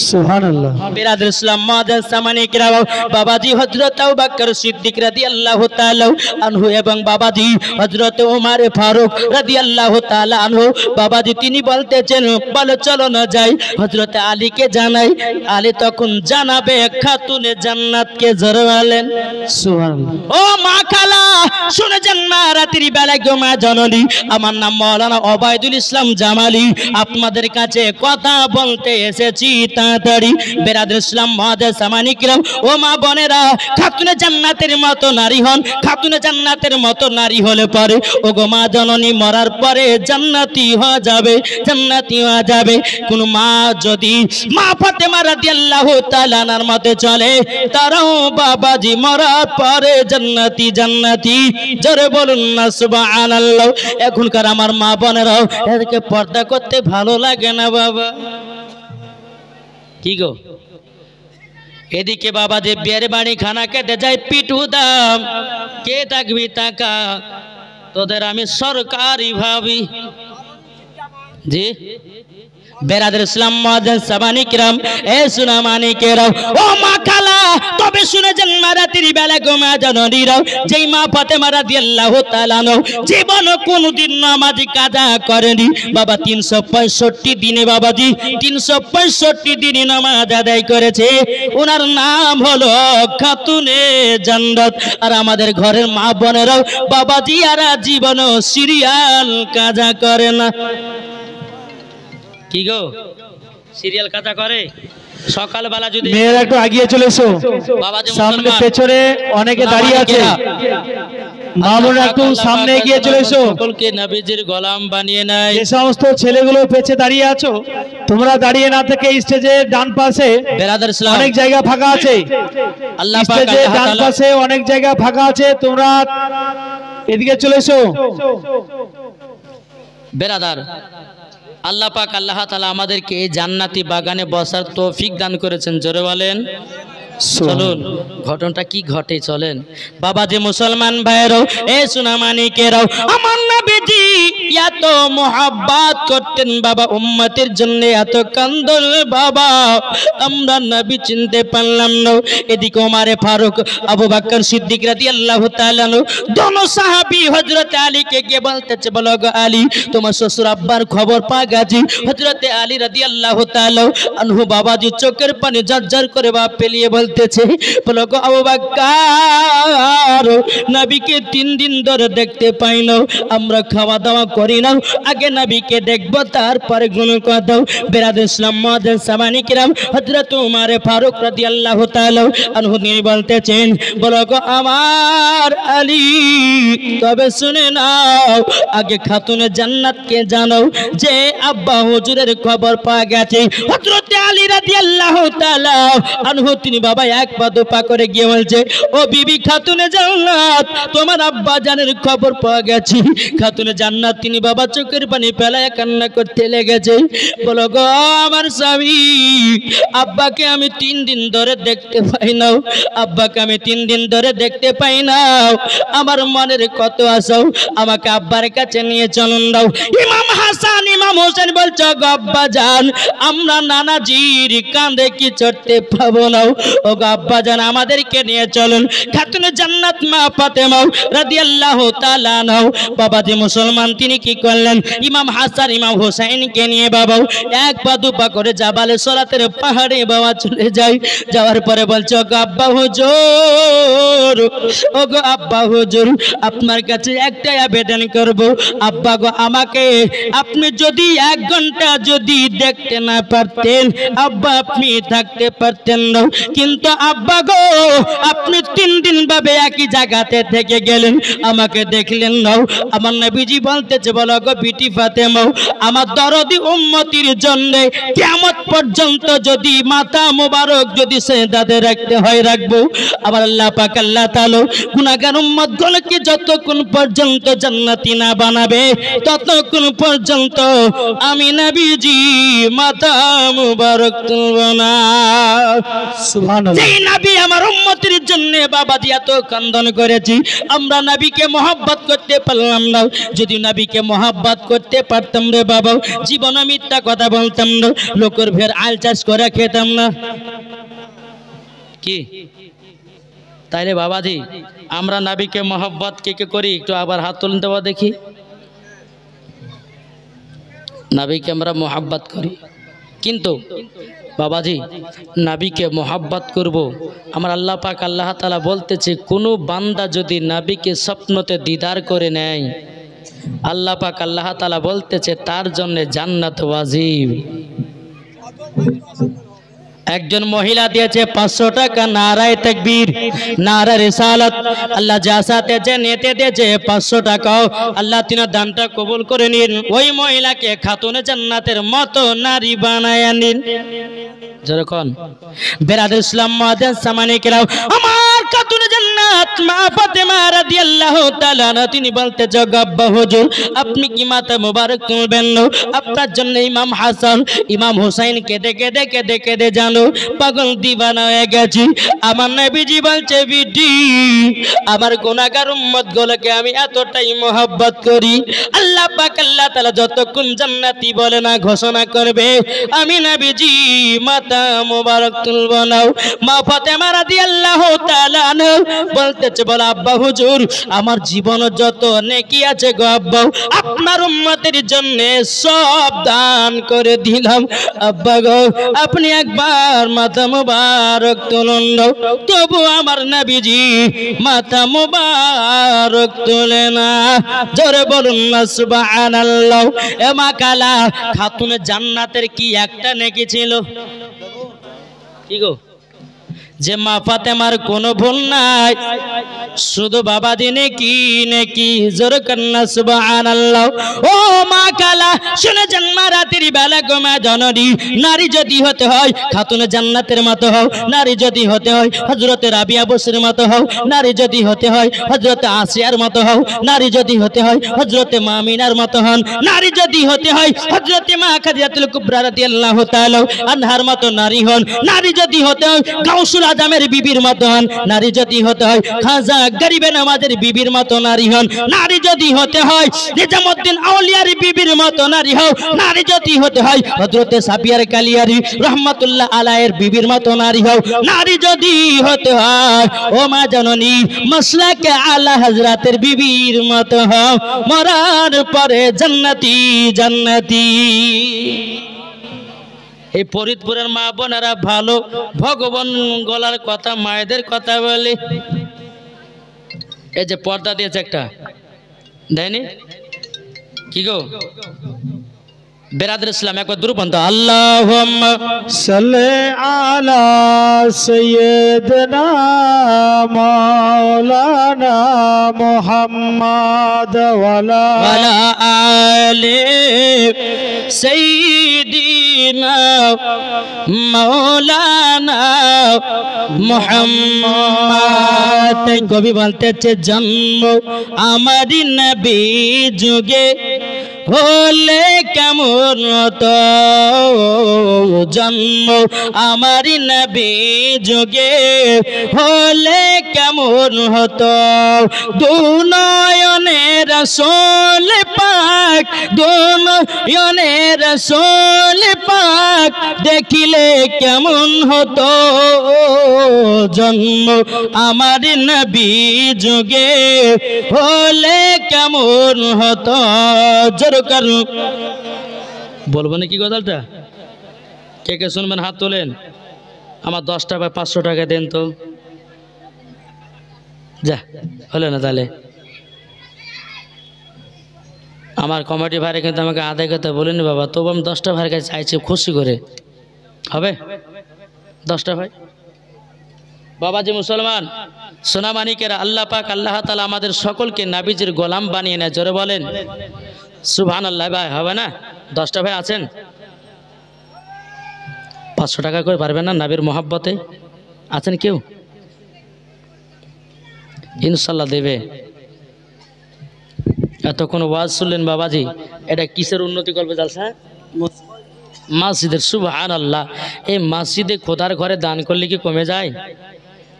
সুবহানাল্লাহ।
বিরাদর ইসলাম মুআজ্জাজ সামানি কিরাম, বাবাজি হযরত আবু বকর সিদ্দিক রাদিয়াল্লাহু তাআলা আনহু এবং বাবাজি হযরত ওমর ফারুক রাদিয়াল্লাহু তাআলা আনহু, বাবাজি তিনি বলতেছেন বলো চলো না যাই হযরত আলীকে জানাই। আলী তখন জানাবে খাতুনে জান্নাতকে জড়ালেন।
সুবহানাল্লাহ।
ও মা খালা শুনে যান মা, রাতের বেলায় গো মা জননী, আমার নাম মাওলানা ওবায়দুল ইসলাম জামালি, আপনাদের কাছে কথা বলতে এসেছি তাড়াতাড়ি। বিরাদর ইসলাম মুআজ্জাজ সামানি কিরাম, ও মা বোনেরা, খাতুনে জান্নাতের মতো নারী হন। খাতুনে জান্নাতের মতো নারী হলে পরে ও গো মা জননী মরার পরে জান্নাতি হয়ে যাবে, জান্নাতি হয়ে যাবে। কোন মা যদি মা ফাতেমা রাদিয়াল্লাহু তাআলা আনহার মতে চলে তারাও বাবাজি মরার পরে জান্নাতি জান্নাতি। জোরে বলুন না সুবহানাল্লাহ। এখনকার আমার মা বোনেরাও এদেরকে পর্দা করতে ভালো লাগে না বাবা। কি গো এদিকে বাবা যে বিয়ের বাড়ি খানা খেতে যায় পিটু দাম, কে থাকবি টাকা তোদের আমি সরকারি ভাবি। জি বেরাদের ইসলাম মুআজ্জাজ সামানি কিরাম, এ সুনামানি কেরাও, ও মা খালা তবে শুনে যান মা রাতের বেলা গো মা জননীরাও, যেই মা ফাতেমা রাদিয়াল্লাহু তাআলা আনহা জীবনে কোনদিন নামাজ কাজা করেনি বাবা, 365 দিনে বাবাজি 365 দিনে নামাজ আদায় করেছে। ওনার নাম হলো খাতুনে জান্নাত। আর আমাদের ঘরের মা বোনেরাও বাবাজি আর জীবনে সিরিয়াল কাজা করে না। কি গো সিরিয়াল কাজা করে? সকালবেলা যদি
মেয়েরা একটু আগিয়ে চলে এসো,
বাবাজি
সামনে
মুসলমান
পেছনে অনেকে দাঁড়িয়ে আছে, মা বোনেরা একটু সামনে এগিয়ে চলে এসো।
সকলকে নবীজির গোলাম বানিয়ে নেয়।
যে সমস্ত ছেলেগুলো পেছে দাঁড়িয়ে আছো তোমরা দাঁড়িয়ে না থেকে স্টেজের ডান পাশে
বেরাদার ইসলাম
অনেক জায়গা ফাঁকা আছে,
আল্লাহ পাক
স্টেজের
আল্লাহ
ডান
তাআলা
পাশে অনেক জায়গা ফাঁকা আছে, তোমরা এদিকে চলে এসো।
বেরাদার আল্লাহ পাক আল্লাহ তাআলা আমাদেরকে এই জান্নাতি বাগানে বসার তৌফিক দান করেছেন। জোরে বলেন চলুন ঘটনাটা কি ঘটে চলেন। বাবা যে মুসলমান ভাইরাও, এ সুনামানিকেরাও, আমার নবীজি এত মোহাব্বত করতেন বাবা উম্মতের জন্য, এত কান্দল বাবা আমরা নবী চিনতে পারলাম না। এদিকে ওমর ফারুক আবু বকর সিদ্দিক রাদিয়াল্লাহু তাআলা আনহু দোনো সাহাবী হযরত আলীকে গিয়ে বলতেছে বলো গো আলী তোমার শ্বশুর আব্বার খবর পা গেছি। হযরত আলী রাদিয়াল্লাহু তাআলা আনহু বাবাজি চোখের পানি ঝরঝর করে বাপ পেলিয়ে বলতেছে বলো গো আবু বকর নবীকে 3 দিন ধরে দেখতে পাই না, আমরা খাওয়া দাওয়া করি না, আগে নবীকে দেখবো তারপরে গুণ কথা। বেরাদ ইসলাম মুআজ্জাজ সামানি কিরাম, হযরত ওমর ফারুক রাদিয়াল্লাহু তাআলা আনহু তিনি বলতেছেন বলো গো আমার আলী তবে শুনে নাও আগে খাতুনে জান্নাতকে জানো যে আব্বা হুজুরের খবর পাওয়া গেছে। হযরত আলী রাদিয়াল্লাহু তাআলা আনহু তিনি বাবা এক পা দু পা করে গিয়ে বলছে ও বিবি খাতুনে জান্নাত তোমার আব্বা জানের খবর পাওয়া গেছে। খাতুনে জান্নাত তিনি বাবা চোখের পানি ফেলায় কান্না করতে লেগেছে। বলো গো আমার স্বামী আব্বাকে আমি 3 দিন ধরে দেখতে পাই না, আব্বাকে আমি 3 দিন ধরে দেখতে পাই না, আমার মনের কত আশা, আমাকে আব্বার কাছে নিয়ে চলুন দাও। ইমাম হাসান ইমাম হোসেন বলছো গো আব্বা জান আমরা নানাজির কাঁধে কি চড়তে পাবো না, ও গো আব্বা জান আমাদেরকে নিয়ে চলুন খাতুনে জান্নাত মা ফাতেমা রাদিয়াল্লাহু তাআলা আনহা। বাবা যে মুসলমান তিনি কি করলেন ইমাম হাসান ইমাম হোসেনকে নিয়ে বাবা এক পা দু পা করে জাবালে সরাতের পাহাড়ে বাবা চলে যায়। যাওয়ার পরে বলছো গো আব্বা হুজুর, ও গো আব্বা হুজুর আপনার কাছে একটাই আবেদন করব, আব্বা গো আমাকে আপনি যদি 1 ঘন্টা যদি দেখতে না পারতেন, আব্বা আব্বা আপনি থাকতে পারতেন না, কিন্তু আব্বা গো আপনি 3 দিন ভাবে একই জায়গাতে থেকে গেলেন, আমাকে দেখলেন না। আমার নবীজি বলতেছে, বলো গো বিটি ফাতেমা, আমার দরদি উম্মতির জন্য কিয়ামত পর্যন্ত যদি মাথা মোবারক যদি সেজদাতে রাখতে হয় রাখবো। আবার আল্লাহ পাক আল্লাহ তাআলা গুনাহগার উম্মতগুলোকে যতক্ষণ পর্যন্ত জান্নাতি না বানাবে ততক্ষণ পর্যন্ত আমি নবীজি মাথা মোবারক তুলব না।
সুবহানাল্লাহ।
যেই নবী আমার উম্মতের জন্য বাবাজি এত কান্দন করেছি, আমরা নবীকে মহব্বত করতে পারলাম না। যদি নবীকে মহব্বত করতে পারতাম রে বাবা, জীবনে মিথ্যা কথা বলতাম না, লোকের ফের আল চাষ করে খেতাম না। কি তাইলে বাবাজি আমরা নবীকে মহব্বত কে কে করি? একটু আবার হাত তুলতে দেওয়া দেখি। নবীকে আমরা মহব্বত করি, কিন্তু বাবাজি নবীকে মহব্বত করব। আমার আল্লাহ পাক আল্লাহ তাআলা বলতেছে, কোনো বান্দা যদি নবীকে স্বপ্নতে দিদার করে নেয়, আল্লাহ পাক আল্লাহ তাআলা বলতেছে তার জন্য জান্নাত ওয়াজিব। একজন মহিলা দিয়েছে 500 টাকা, নারায়ে তাকবীর, নারা রিসালাত, আল্লাহ জাসাতে যে নেতে দিয়েছে 500 টাকা, আল্লাহ তিনার দানটা কবুল করে নিন। ওই মহিলাকে খাতুনে জান্নাতের মতো নারী বানায় নিন। যেরকম বেরাদুল ইসলাম মুআদ্দিন সামানি কেরাম, আমার খাতুনে জান্নাত মা ফাতেমা রাদিয়াল্লাহু তাআলা আনহা তিনি বলতে, জগাব্বা হুজুর আপনি কি মাথা মোবারক তুলবেন না? আপনার জন্য ইমাম হাসান ইমাম হুসাইন কেঁদে কেঁদে কেঁদে কেঁদে জানো পাগল দিবানা হয়ে গেছি। আমার নবীজি বলছে, বিটি আমার গুনাহগার উম্মত গুলোকে আমি এতটাই মহব্বত করি, আল্লাহ পাক আল্লাহ তাআলা যতক্ষণ জান্নাতি বলে না ঘোষণা করবে, আমি নবীজি মাথা মোবারক তুলব না। মা ফাতেমা রাদিয়াল্লাহু তাআলা আনহা বলতেছে, বলে আব্বা হুজুর আমার জীবন যত নেকি আছে গো আব্বা, আপনার উম্মতের জন্য সব দান করে দিলাম। আব্বা গো আপনি একবার মাথা মোবারক তুলুন না। তবু আমার নবীজি মাথা মোবারক তোলে না। জোরে বলুন না সুবহানাল্লাহ। এ মা কালা খাতুনে জান্নাতের কি একটা নেকি ছিল? কি গো, যে মা ফাতেমার কোনো ভুল নাই, শুধু বাবা দিনে কি নেকি। জোরে কন্না সুবহানাল্লাহ। ও মা কালা শুনে জন্মা রাতের বেলা গো মা জননী, নারী যদি হতে হয় খাতুনে জান্নাতের মতো হও, নারী যদি হতে হয় হযরতে রাবিয়া বসরির মতো হও, নারী যদি হতে হয় হযরতে আসিয়ার মতো হও, নারী যদি হতে হয় হযরতে মামিনার মতো হন, নারী যদি হতে হয় হযরতে মা খাদিজাতুল কুবরা রাদিয়াল্লাহু তাআলা আনহার মতো নারী হন, নারী যদি হতে হয় গাউসুল আজমের বিবির মতো হন, নারী যদি হতে হয় খাজা গরিবে নামাজের বিবির মতো নারী হন, নারী যদি হতে হয় নিজামউদ্দিন আউলিয়ার বিবির মতো নারী হও, নারী যদি হতে হয় হযরতে সাফিয়ার কালিয়ারি রহমাতুল্লাহ আলাইহির বিবির মতো নারী হও, নারী যদি হতে হয় ও মা জননী মাসলাকে আলা হযরতের বিবির মতো হও, মরার পরে জান্নাতি জান্নাতি। এই ফরিদপুরের মা বোনেরা ভালো ভগবান গলার কথা মায়েদের কথা বলে। এই যে পর্দা দিয়েছে একটা, দেয়নি কি গো বেরাদুল ইসলাম, একবার দুরূপন্ত আল্লাহুম্মা
সাল্লি আলা সাইয়্যিদিনা মাওলানা মুহাম্মদ ওয়ালা
আলি সাইয়্যিদিনা মাওলানা মুহাম্মদ। কবি বলতেছে, জন্ম আমারি নবী যুগে হলে কেমন হতো, জন্ম আমারি নবী যুগে হলে কেমন হতো, দুনয়নে রাসূল পাক, দুনয়নে রাসূল পাক দেখিলে কেমন হতো, জন্ম আমারি নবী যুগে হলে কেমন হতো। বলবো নাকি গজালটা? কে কে শুনবেন হাত তোলেন। আমার 10 টাকা 500 টাকা দেন তো। যা হলো না তাহলে। আমার কমিটি ভাইরে কিন্তু আমাকে আদায় করতে বলেনি বাবা, তবু আমি 10টা ভাইয়ের কাছে চাইছি খুশি করে। হবে 10টা ভাই? বাবাজি মুসলমান সোনামানিকেরা, আল্লাহ পাক আল্লাহ তাআলা আমাদের সকলকে নাবিজির গোলাম বানিয়ে নেয়। জোরে বলেন সুবহানাল্লাহ। ভাই হবে না? 10টা ভাই আছেন? 500 টাকা করে পারবেন না নাবির মোহাব্বতে? আছেন কেউ? ইনশাল্লাহ দেবে। এতক্ষণ ওয়াজ শুনলেন বাবাজি, এটা কিসের উন্নতি করবে জালসা? মসজিদের। সুবহানাল্লাহ। এই মসজিদে খোদার ঘরে দান করলে কি কমে যায়?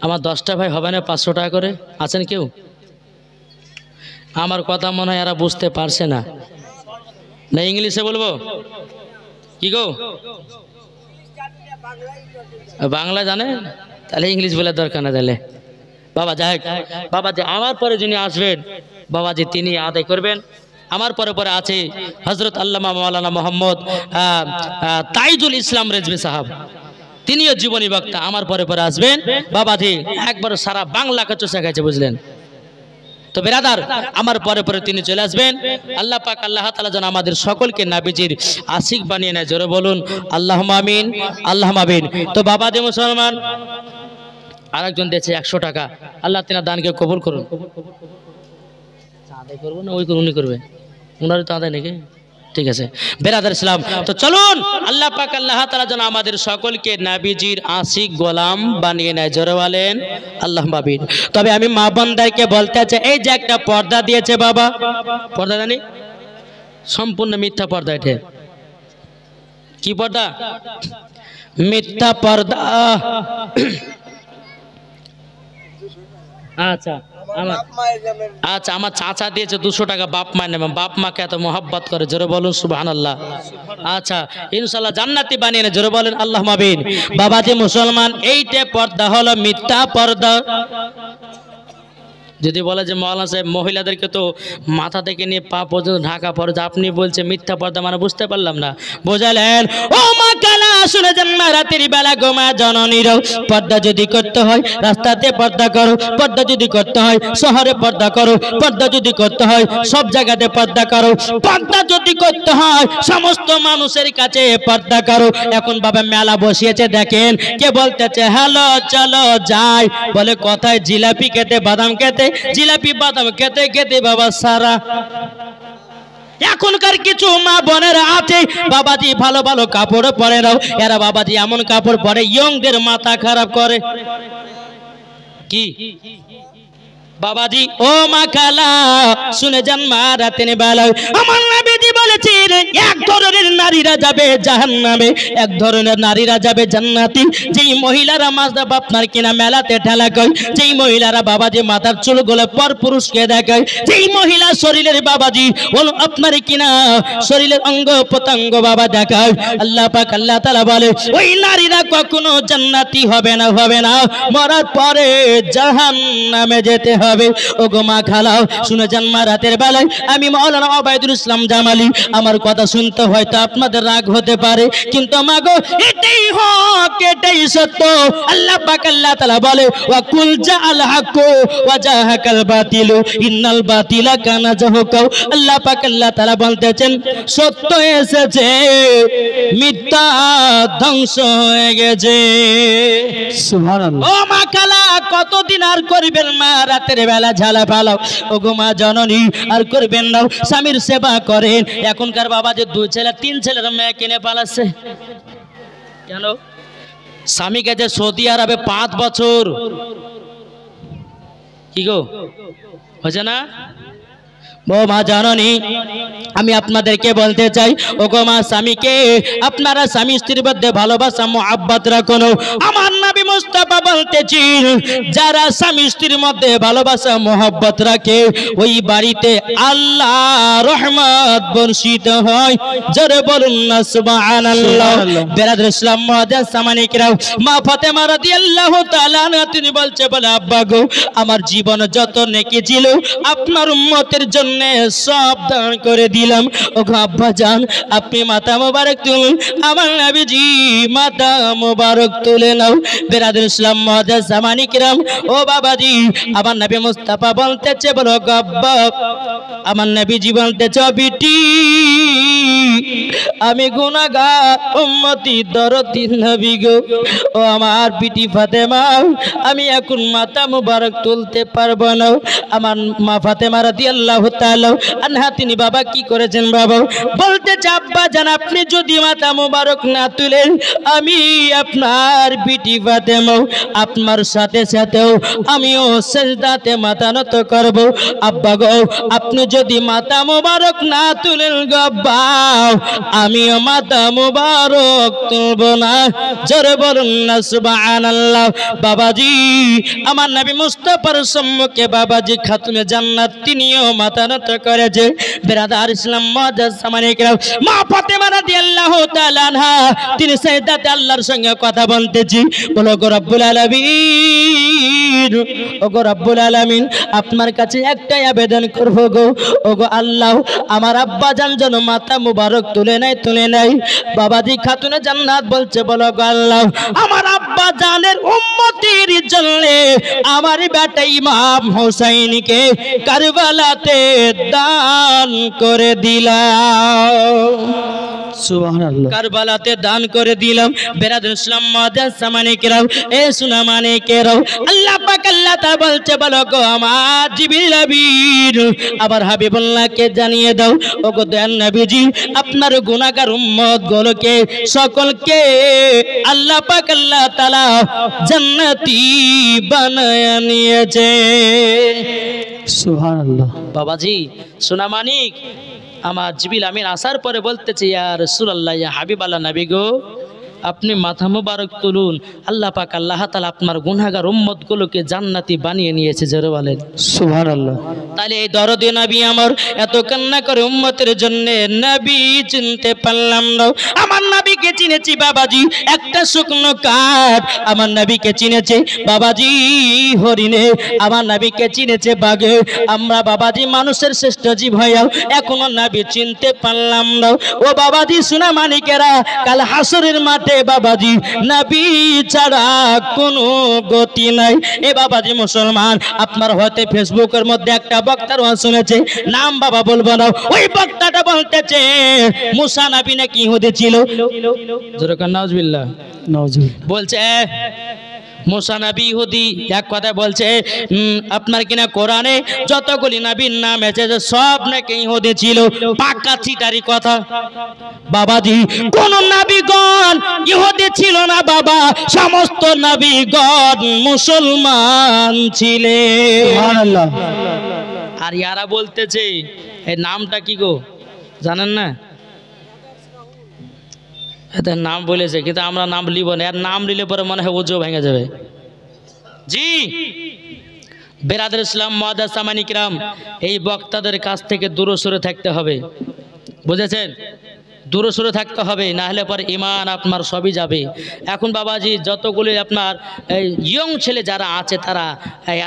আমার 10টা ভাই হবে না 500 টাকা করে? আছেন কেউ? আমার কথা মনে হয় এরা বুঝতে পারছে না। না ইংলিশে বলবো? কি গো, বাংলা জানে? তাহলে ইংলিশ বলে দরকার না। তাহলে বাবা যাই, বাবাজি আমার পরে যিনি আসবেন বাবাজি তিনি আদায় করবেন। আমার পরে পরে আছে হজরত আল্লামা মাওলানা মোহাম্মদ তাইজুল ইসলাম রেজভী সাহাব, তিনিও জীবনী বক্তা। আমার পরে পরে আসবেন বাবাজি, একবার সারা বাংলাকে চষে গেছে, বুঝলেন তো বেরাদার। আমার পরে পরে তিনি চলে আসবেন। আল্লাহ পাক আল্লাহ তাআলা যেন আমাদের সকলকে নাবিজির আশিক বানিয়ে নেয়। জোরে বলুন আল্লাহুম্মা আমিন, আল্লাহুম্মা আমিন। তো বাবাজি মুসলমান, আরেকজন দিয়েছে 100 টাকা। আল্লাহ তিনার দানকে কবুল করুন। আদায় করবো না ওই উনি করবে? উনারই তো আদায় নাকি? ঠিক আছে বেরাদার ইসলাম। তো চলুন আল্লাহ পাক আল্লাহ তাআলা যেন আমাদের সকলকে নাবিজির আশিক গোলাম বানিয়ে নেয়। জোরে বলেন আল্লাহুম্মা আমিন। তবে আমি মা বোনদেরকে বলতে চাই, এই যে একটা পর্দা দিয়েছে বাবা, পর্দা জানি সম্পূর্ণ মিথ্যা পর্দা। এটা কি পর্দা? মিথ্যা পর্দা। আচ্ছা আমার চাচা দিয়েছে 200 টাকা বাপ মায়ের নামে। বাপ মাকে এত মোহাব্বত করে, জোরে বলুন সুবহানাল্লাহ। আচ্ছা ইনশাআল্লাহ জান্নাতি বানিয়ে নেয়। জোরে বলেন আল্লাহুম্মা আমিন। বাবাজি মুসলমান, এইটা পর্দা হলো মিথ্যা পর্দা। যদি বলে যে মৌলানা সাহেব মহিলাদেরকে তো মাথা থেকে নিয়ে পা পর্যন্ত ঢাকা পর্দা, আপনি বলছে মিথ্যা পর্দা, মানে বুঝতে পারলাম না। বোঝালেন? ও মা কালা শুনে জন্মা রাতের বেলা গোমা জননীর, পর্দা যদি করতে হয় রাস্তাতে পর্দা করো, পর্দা যদি করতে হয় শহরে পর্দা করো, পর্দা যদি করতে হয় সব জায়গাতে পর্দা করো, পর্দা যদি করতে হয় সমস্ত মানুষের কাছে পর্দা করো। এখন বাবা মেলা বসিয়েছে, দেখেন কে বলতেছে হ্যালো চলো যাই, বলে কোথায় জিলাপি খেতে বাদাম খেতে, জিলাপি বাদাম খেতে খেতে বাবা সারা। এখনকার কিছু মা বোনেরা আছে বাবাজি ভালো ভালো কাপড় পরে নাও, এরা বাবাজি এমন কাপড় পরে ইয়ংদের মাথা খারাপ করে। কি বাবাজি ও মা খালা শুনে যান মা রাতের বেলায় আমার নবীজি বলেছেন এক ধরনের নারীরা যাবে জাহান্নামে, এক ধরনের নারীরা যাবে জান্নাতি। যেই মহিলারা মাঝদাব আপনার কিনা মেলাতে ঠেলা কয়, যেই মহিলারা বাবাজি মাথার চুলগুলো পর পুরুষকে দেখায়, যেই মহিলা শরীরের বাবাজি বল আপনার কিনা শরীরের অঙ্গ প্রত্যঙ্গ বাবা দেখায়, আল্লাহ পাক আল্লাহ তাআলা বলে ওই নারীরা কখনো জান্নাতি হবে না, হবে না, মরার পরে জাহান্নামে যেতে হবে। ও গো মা খালাও শুনে যান মা রাতের বেলায় আমি মাওলানা ওবায়দুল ইসলাম জামালি, আমার কথা শুনতে হয়তো আপনাদের রাগ হতে পারে, কিন্তু মা গো এটাই হক, এটাই সত্য। আল্লাহ পাক আল্লাহ তাআলা বলে ওয়া কুল জাআল হাক্কু ওয়া জাহাকাল বাতিলু ইন্নাল বাতিলা কানা যাহুকা। আল্লাহ পাক আল্লাহ তাআলা বলতেছেন সত্য এসেছে, মিথ্যা ধ্বংস হয়ে গেছে। সুবহানাল্লাহ। ও মা খালা কতদিন আর করবেন মা রাতের বেলা ঝালা ফালাও? ও গো মা জননী আর করবেন না, স্বামীর সেবা করেন। এখনকার বাবা যে 2 ছেলে 3 ছেলের মেয়ে কিনে পালাচ্ছে কেন? স্বামী গেছে সৌদি আরবে 5 বছর। কি গো হয়েছে না? ও মা জাননি আমি আপনাদেরকে বলতে চাই, ও গো মা স্বামীকে আপনারা স্বামী স্ত্রীর মধ্যে ভালোবাসা মোহাব্বত রাখুন। আমার নবী মুস্তাফা বলতেছেন যারা স্বামী স্ত্রীর মধ্যে ভালোবাসা মোহাব্বত রাখে ওই বাড়িতে আল্লাহ রহমত বর্ষিত হয়। জোরে বলুন না সুবহানাল্লাহ। বেরাদর ইসলাম মুআজ্জাজ সামানিকরাও, মা ফাতেমা রাদিয়াল্লাহু তাআলা আনহা তিনি বলছে বলে আব্বা গো আমার জীবন যত নেকি ছিল আপনার উম্মতের জন্য সব দান করে দিলাম। ও আব্বা জান আপনি মাথা মোবারক তুলুন, আমার নবীজি মাথা মোবারক তুলে নাও। বেরাদর ইসলাম মুআজ্জাজ সামানিকরাম, ও বাবাজি আমার নবী মুস্তাফা বলতেছে বলো আব্বা, আমার নবীজি বলতেছে বিটি আমি গুনাহগার উম্মতি দরদি নবী গো। ও আমার বিটি ফাতেমা, আমি এখন মাথা মুবারক তুলতে পারবো না। আমার মা ফাতেমা রাদিয়াল্লাহু তাআলা আনহা তিনি বাবা কি করেছেন বাবা বলতে আব্বা জান আপনি যদি মাথা মুবারক না তুলেন আমি আপনার বিটি ফাতেমা আপনার সাথে সাথেও আমিও সিজদাতে মাথা নত করব। আব্বা গো আপনি যদি মাথা মুবারক না তুলেন গো আব্বা আমিও মাথা মুবারক তুলব না। জোরে বলুন না সুবহানাল্লাহ। বাবাজি আমার নবী মুস্তাফার সম্মুখে বাবাজি খাতুনে জান্নাত তিনিও মাথা নত করেছে। বিরাদার ইসলাম মুআজ্জাজ সামানে কেরাম মা ফাতেমা রাদিয়াল্লাহু তাআলা আনহা তিনি সিজদাতে আল্লাহর সঙ্গে কথা বলতেছি। বলো গো রব্বুল আলামিন, ও গো রব্বুল আলামিন আপনার কাছে একটাই আবেদন করব গো, ও গো আল্লাহ আমার আব্বা জান যেন মাথা মুবারক তুলে নাই। বাবাজি খাতুনে জান্নাত বলছে বলো গো আল্লাহ আমার আব্বা জানের উম্মতির জন্য আমার বেটা ইমাম হোসেনকে কারবালাতে দান করে দিলাম।
সুবহানাল্লাহ।
কারবালাতে দান করে দিলাম। বিরাদর ইসলাম মুআজ্জাজ সামানে কেরাম এ সুনা মানে কেরাম আল্লাহ পাক আল্লাহ তাআলা বলছে বলো গো আমার জিবরিল আমিন আবার হাবিবুল্লাহকে জানিয়ে দাও ও গো দয়াল নবীজি আপনার গুনাহগার উম্মত গুলোকে সকলকে আল্লাহ পাক আল্লাহ তাআলা জান্নাতি বানায়া নিয়েছে।
সুবহানাল্লাহ।
বাবাজি সোনা মানিক আমার জিবরিল আমিন আসার পরে বলতেছে ইয়া রাসূলুল্লাহ ইয়া হাবিবাল্লাহ নবী গো আপনি মাথা মুবারক তুলুন আল্লাহ পাক আল্লাহ তাআলা আপনার গুনাহগার উম্মতগুলোকে জান্নাতি বানিয়ে নিয়েছে। জোরে বলেন
সুবহানাল্লাহ।
তাহলে এই দরদি নবী আমার এত কান্না করে উম্মতের জন্য নবী চিনতে পারলাম না। আমার নবীকে চিনেছি বাবাজি একটা শুকনো কাঠ, আমার নবীকে চিনেছে বাবাজি হরিণে, আমার নবীকে চিনেছে বাঘে। আমরা বাবাজি মানুষের শ্রেষ্ঠ জীব হয়েও এখনো নবী চিনতে পারলাম না। ও বাবাজি সোনা মানিকেরা কাল হাসরের মাঠে বাবাজি নবী ছাড়া কোনো গতি নাই। এ বাবাজি মুসলমান আপনার হয়তো ফেসবুকের মধ্যে একটা বক্তার ওয়াজ শুনেছে, নাম বাবা বলবো না, ওই বক্তাটা বলতেছে মুসা নবী নাকি ইহুদি ছিল। জোরে কান নাউজুবিল্লাহ। বলছে মুসা নবী ইহুদি, এক কথা বলছে আপনার কিনা কোরআনে যতগুলি নবীর নাম এসেছে সব নাকি ইহুদি ছিল। পাকা চিটারি কথা। বাবাজি কোন নবীগণ ইহুদি ছিল না বাবা, সমস্ত নবীগণ মুসলমান ছিলেন।
সুবহানাল্লাহ।
আর ইয়ারা বলতেছে এই নামটা কি গো জানেন না? এদের নাম বলেছে কিন্তু আমরা নাম লিব না, এর নাম নিলে পরে মনে হয় ওজো ভেঙে যাবে। জি বিরাদর ইসলাম মুআজ্জাজ সামানি কিরাম এই বক্তাদের কাছ থেকে দূরে সরে থাকতে হবে, বুঝেছেন? দূরে সরে থাকতে হবে, না হলে পরে ইমান আপনার সবই যাবে। এখন বাবাজি যতগুলি আপনার এই ইয়ং ছেলে যারা আছে তারা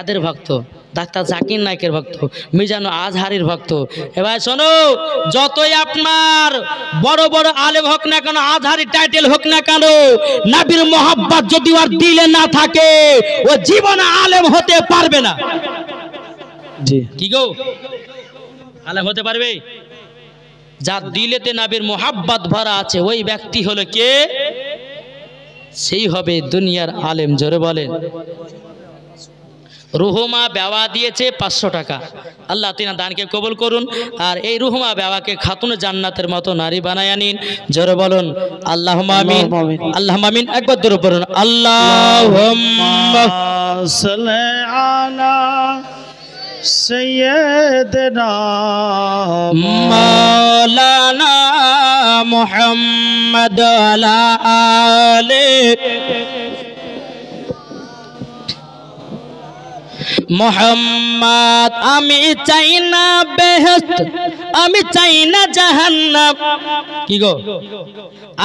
এদের ভক্ত, ডাক্তার জাকির নায়কের ভক্ত, মিজানু আজহারির ভক্ত। এবার শোনো যতই আপনার বড় বড় আলেম হোক না কেন, আজহারি টাইটেল হোক না কেন, নবীর মোহাব্বত যদি ওর দিলে না থাকে ও জীবনে আলেম হতে পারবে না।
জি
কি গো আলেম হতে পারবে? যার দিলেতে নবীর মোহাব্বত ভরা আছে ওই ব্যক্তি হলো কে? সেই হবে দুনিয়ার আলেম। জোরে বলেন। রুহুমা বেওয়া দিয়েছে 500 টাকা, আল্লাহ তিনা দানকে কবুল করুন। আর এই রুহুমা বেওয়াকে খাতুন জান্নাতের মতো নারী বানায় নিন। জোরে বলুন আল্লাহুম্মা আমিন, আল্লাহুম্মা আমিন। একবার জোরে বলুন আল্লাহুম্মা
সাল্লি আলা সাইয়্যিদিনা
মাওলানা মুহাম্মদ আলা আলি মোহাম্মদ। আমি চাই না বেহেশত, আমি চাই না জাহান্নাম। কি গো?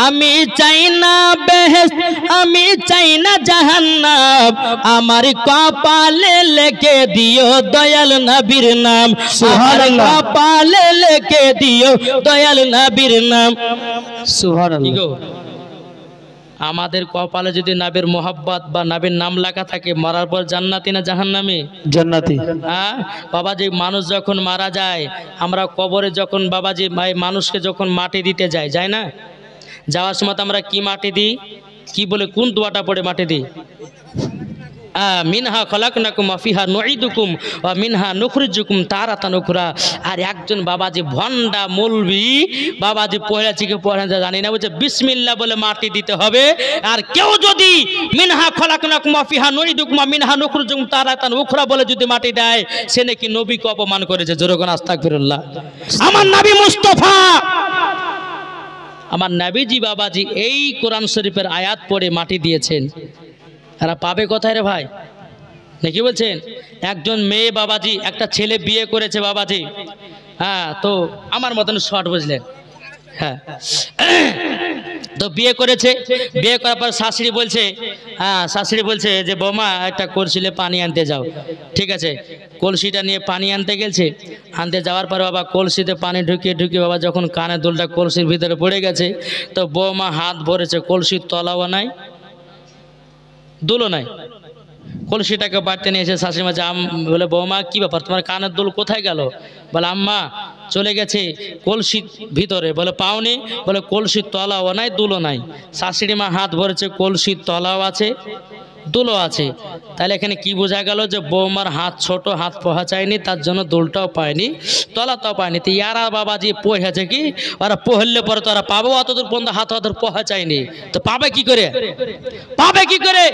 আমি চাই না বেহেশত, আমি চাই না জাহান্নাম। আমার কপালে লিখে দিও দয়াল নবীর নাম। আমার কপালে লিখে দিও দয়াল নবীর নাম।
সুবহানাল্লাহ।
কি গো? আমাদের কপালে যদি নবীর মোহাব্বত বা নবীর নাম লেখা থাকে, মরার পর জান্নাতি না জাহান্নামী?
জান্নাতি।
হ্যাঁ বাবাজি, মানুষ যখন মারা যায়, আমরা কবরে যখন বাবাজি মানুষকে যখন মাটি দিতে যাই না, যাওয়ার সময় আমরা কি মাটি দিই, কি বলে, কোন দোয়াটা পড়ে মাটি দিই? মিনহা খলাকনাকুম ওয়া ফিহা নুঈদুকুম ওয়া মিনহা নুখরিজুকুম তারাতান উখরা। আর একজন বাবাজি ভন্ডা মৌলবি বাবাজি পয়লা থেকে পড়া জানি না, বলছে বিসমিল্লাহ বলে মাটি দিতে হবে। আর কেউ যদি মিনহা খলাকনাকুম ওয়া ফিহা নুঈদুকুম ওয়া মিনহা নুখরিজুকুম তারাতান উখরা বলে যদি মাটি দেয়, সে নাকি নবীকে অপমান করেছে। জোরে কোন আস্তাগফিরুল্লাহ। আমার নবী মুস্তাফা, আমার নবীজি বাবাজি এই কোরআন শরীফের আয়াত পড়ে মাটি দিয়েছেন। এরা পাবে কোথায় রে ভাই? নাকি বলছেন? একজন মেয়ে বাবাজি একটা ছেলে বিয়ে করেছে বাবাজি, হ্যাঁ, তো আমার মতন শর্ট বুঝলেন, হ্যাঁ, তো বিয়ে করেছে। বিয়ে করার পর শাশুড়ি বলছে, হ্যাঁ, শাশুড়ি বলছে যে বৌমা একটা কলসিলে পানি আনতে যাও। ঠিক আছে, কলসিটা নিয়ে পানি আনতে গেছে। আনতে যাওয়ার পর বাবা কলসিতে পানি ঢুকিয়ে বাবা যখন কানের দুলটা কলসির ভিতরে পড়ে গেছে, তো বৌমা হাত ভরেছে, কলসির তলাও নাই, দুলও নাই। কলসিটাকে বাড়তে নিয়ে এসে শাশুড়ি মা বলে, বৌমা কি ব্যাপার, তোমার কানের দুল কোথায় গেল? বলে, আম্মা চলে গেছে কলসির ভিতরে। বলে, পাওনি? বলে, কলসির তলাও নাই, দুলও নাই। শাশুড়ি মা হাত ভরেছে, কলসির তলাও আছে, দুলও আছে। তাহলে এখানে কি বোঝা গেল? যে বৌমার হাত ছোট, হাত পৌঁছায়নি, তার জন্য দুলটাও পায়নি, তলাটাও পায়নি। তো ইয়ারা বাবাজি পৌঁছেছে কি, ওরা পহললে পরে তো ওরা পাবো, অতদূর পর্যন্ত হাত অতদূর পৌঁছায়নি, তো পাবে কি করে? পাবে কি করে?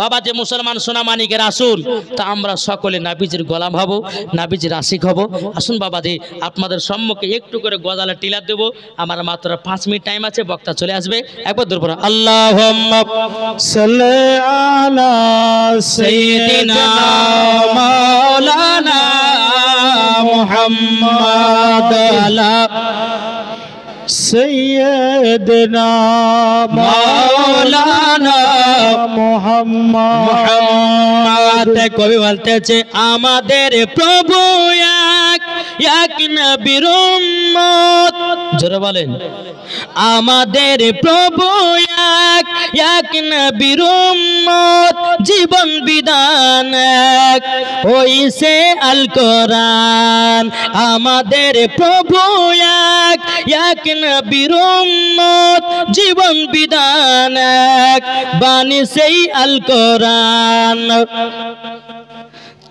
বাবা যে মুসলমান সোনা মানিকের আসুন, তা আমরা সকলে নাবিজির গোলাম হব, নাবিজির আশিক হব। আসুন বাবাজি, আপনাদের সম্মুখে একটু করে গজালে টিলা দেব। আমার মাত্র 5 মিনিট টাইম আছে, বক্তা চলে আসবে। একবার দূর পড়া আল্লাহুম্মা
সাল্লি আলা সাইয়্যিদিনা মাওলানা মুহাম্মাদ আলা সাইয়্যিদিনা মাওলানা মুহাম্মাদ।
কবি বলতেছে, আমাদের প্রভু এক নবীর উম্মত। জোরে বলেন, আমাদের প্রভু এক নবীর উম্মত, জীবন বিধান এক, ওই সে আল কোরআন। আমাদের প্রভু এক নবীর উম্মত, জীবন বিধান এক, বাণী সেই আল কোরআন।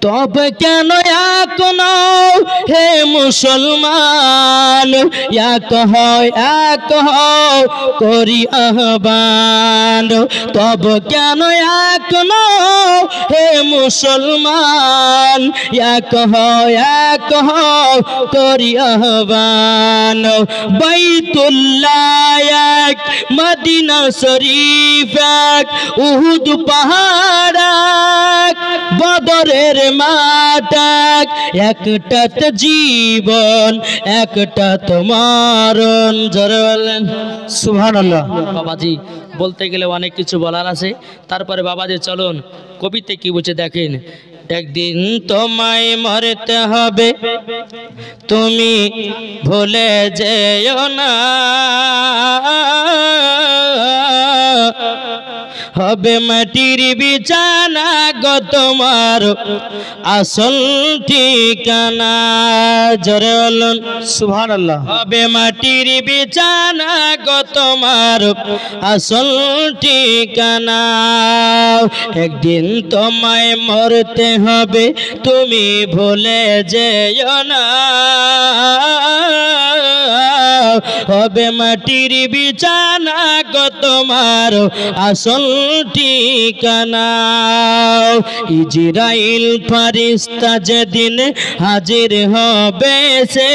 তবে কেন এক নও হে মুসলমান, এক হও করি আহ্বান। তবে কেন এক নও হে মুসলমান, এক হও করি আহ্বান। বাইতুল্লাহ এক, মদিনা শরীফ এক, উহুদ পাহাড় এক, বদরের মাঠ এক, একটা তো জীবন একটা তো মরণ। জোরে বলেন
সুবহানাল্লাহ।
বাবাজি বলতে গেলে অনেক কিছু বলার আছে, তারপরে বাবাজি চলুন কবিতে কি বলছে দেখেন। একদিন তোমায় মরতে হবে, তুমি ভুলে যেও না, হবে মাটির বিছানা গো তোমার আসল ঠিকানা। জোরে বলুন
সুবহানাল্লাহ।
হবে মাটির বিছানা গো তোমার আসল ঠিকানা। একদিন তোমায় মরতে হবে, তুমি ভুলে যেও না, হবে মাটির বিছানা গো তোমার আসল ঠিকানা। ইজরাইল ফারিস্তা যেদিন হাজির হবে সে,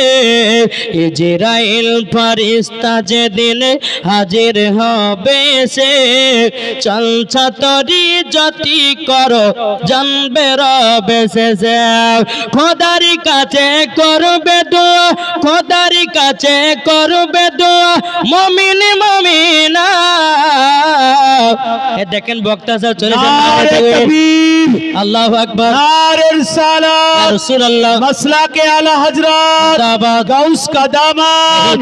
ইজরাইল ফারিস্তা যেদিন হাজির হবে সে, চলছা তরি যতি করো জানবে রবে শেষে। খোদার কাছে করবে দোয়া, খোদার কাছে করবে দোয়া মুমিন মুমিনা। দেখেন বক্তা সাহেব চলেছেন, আল্লাহু আকবার,
নারে রিসালাত,
রাসূলুল্লাহ,
মাসলাকে আলা হযরত গাউস কা দামান।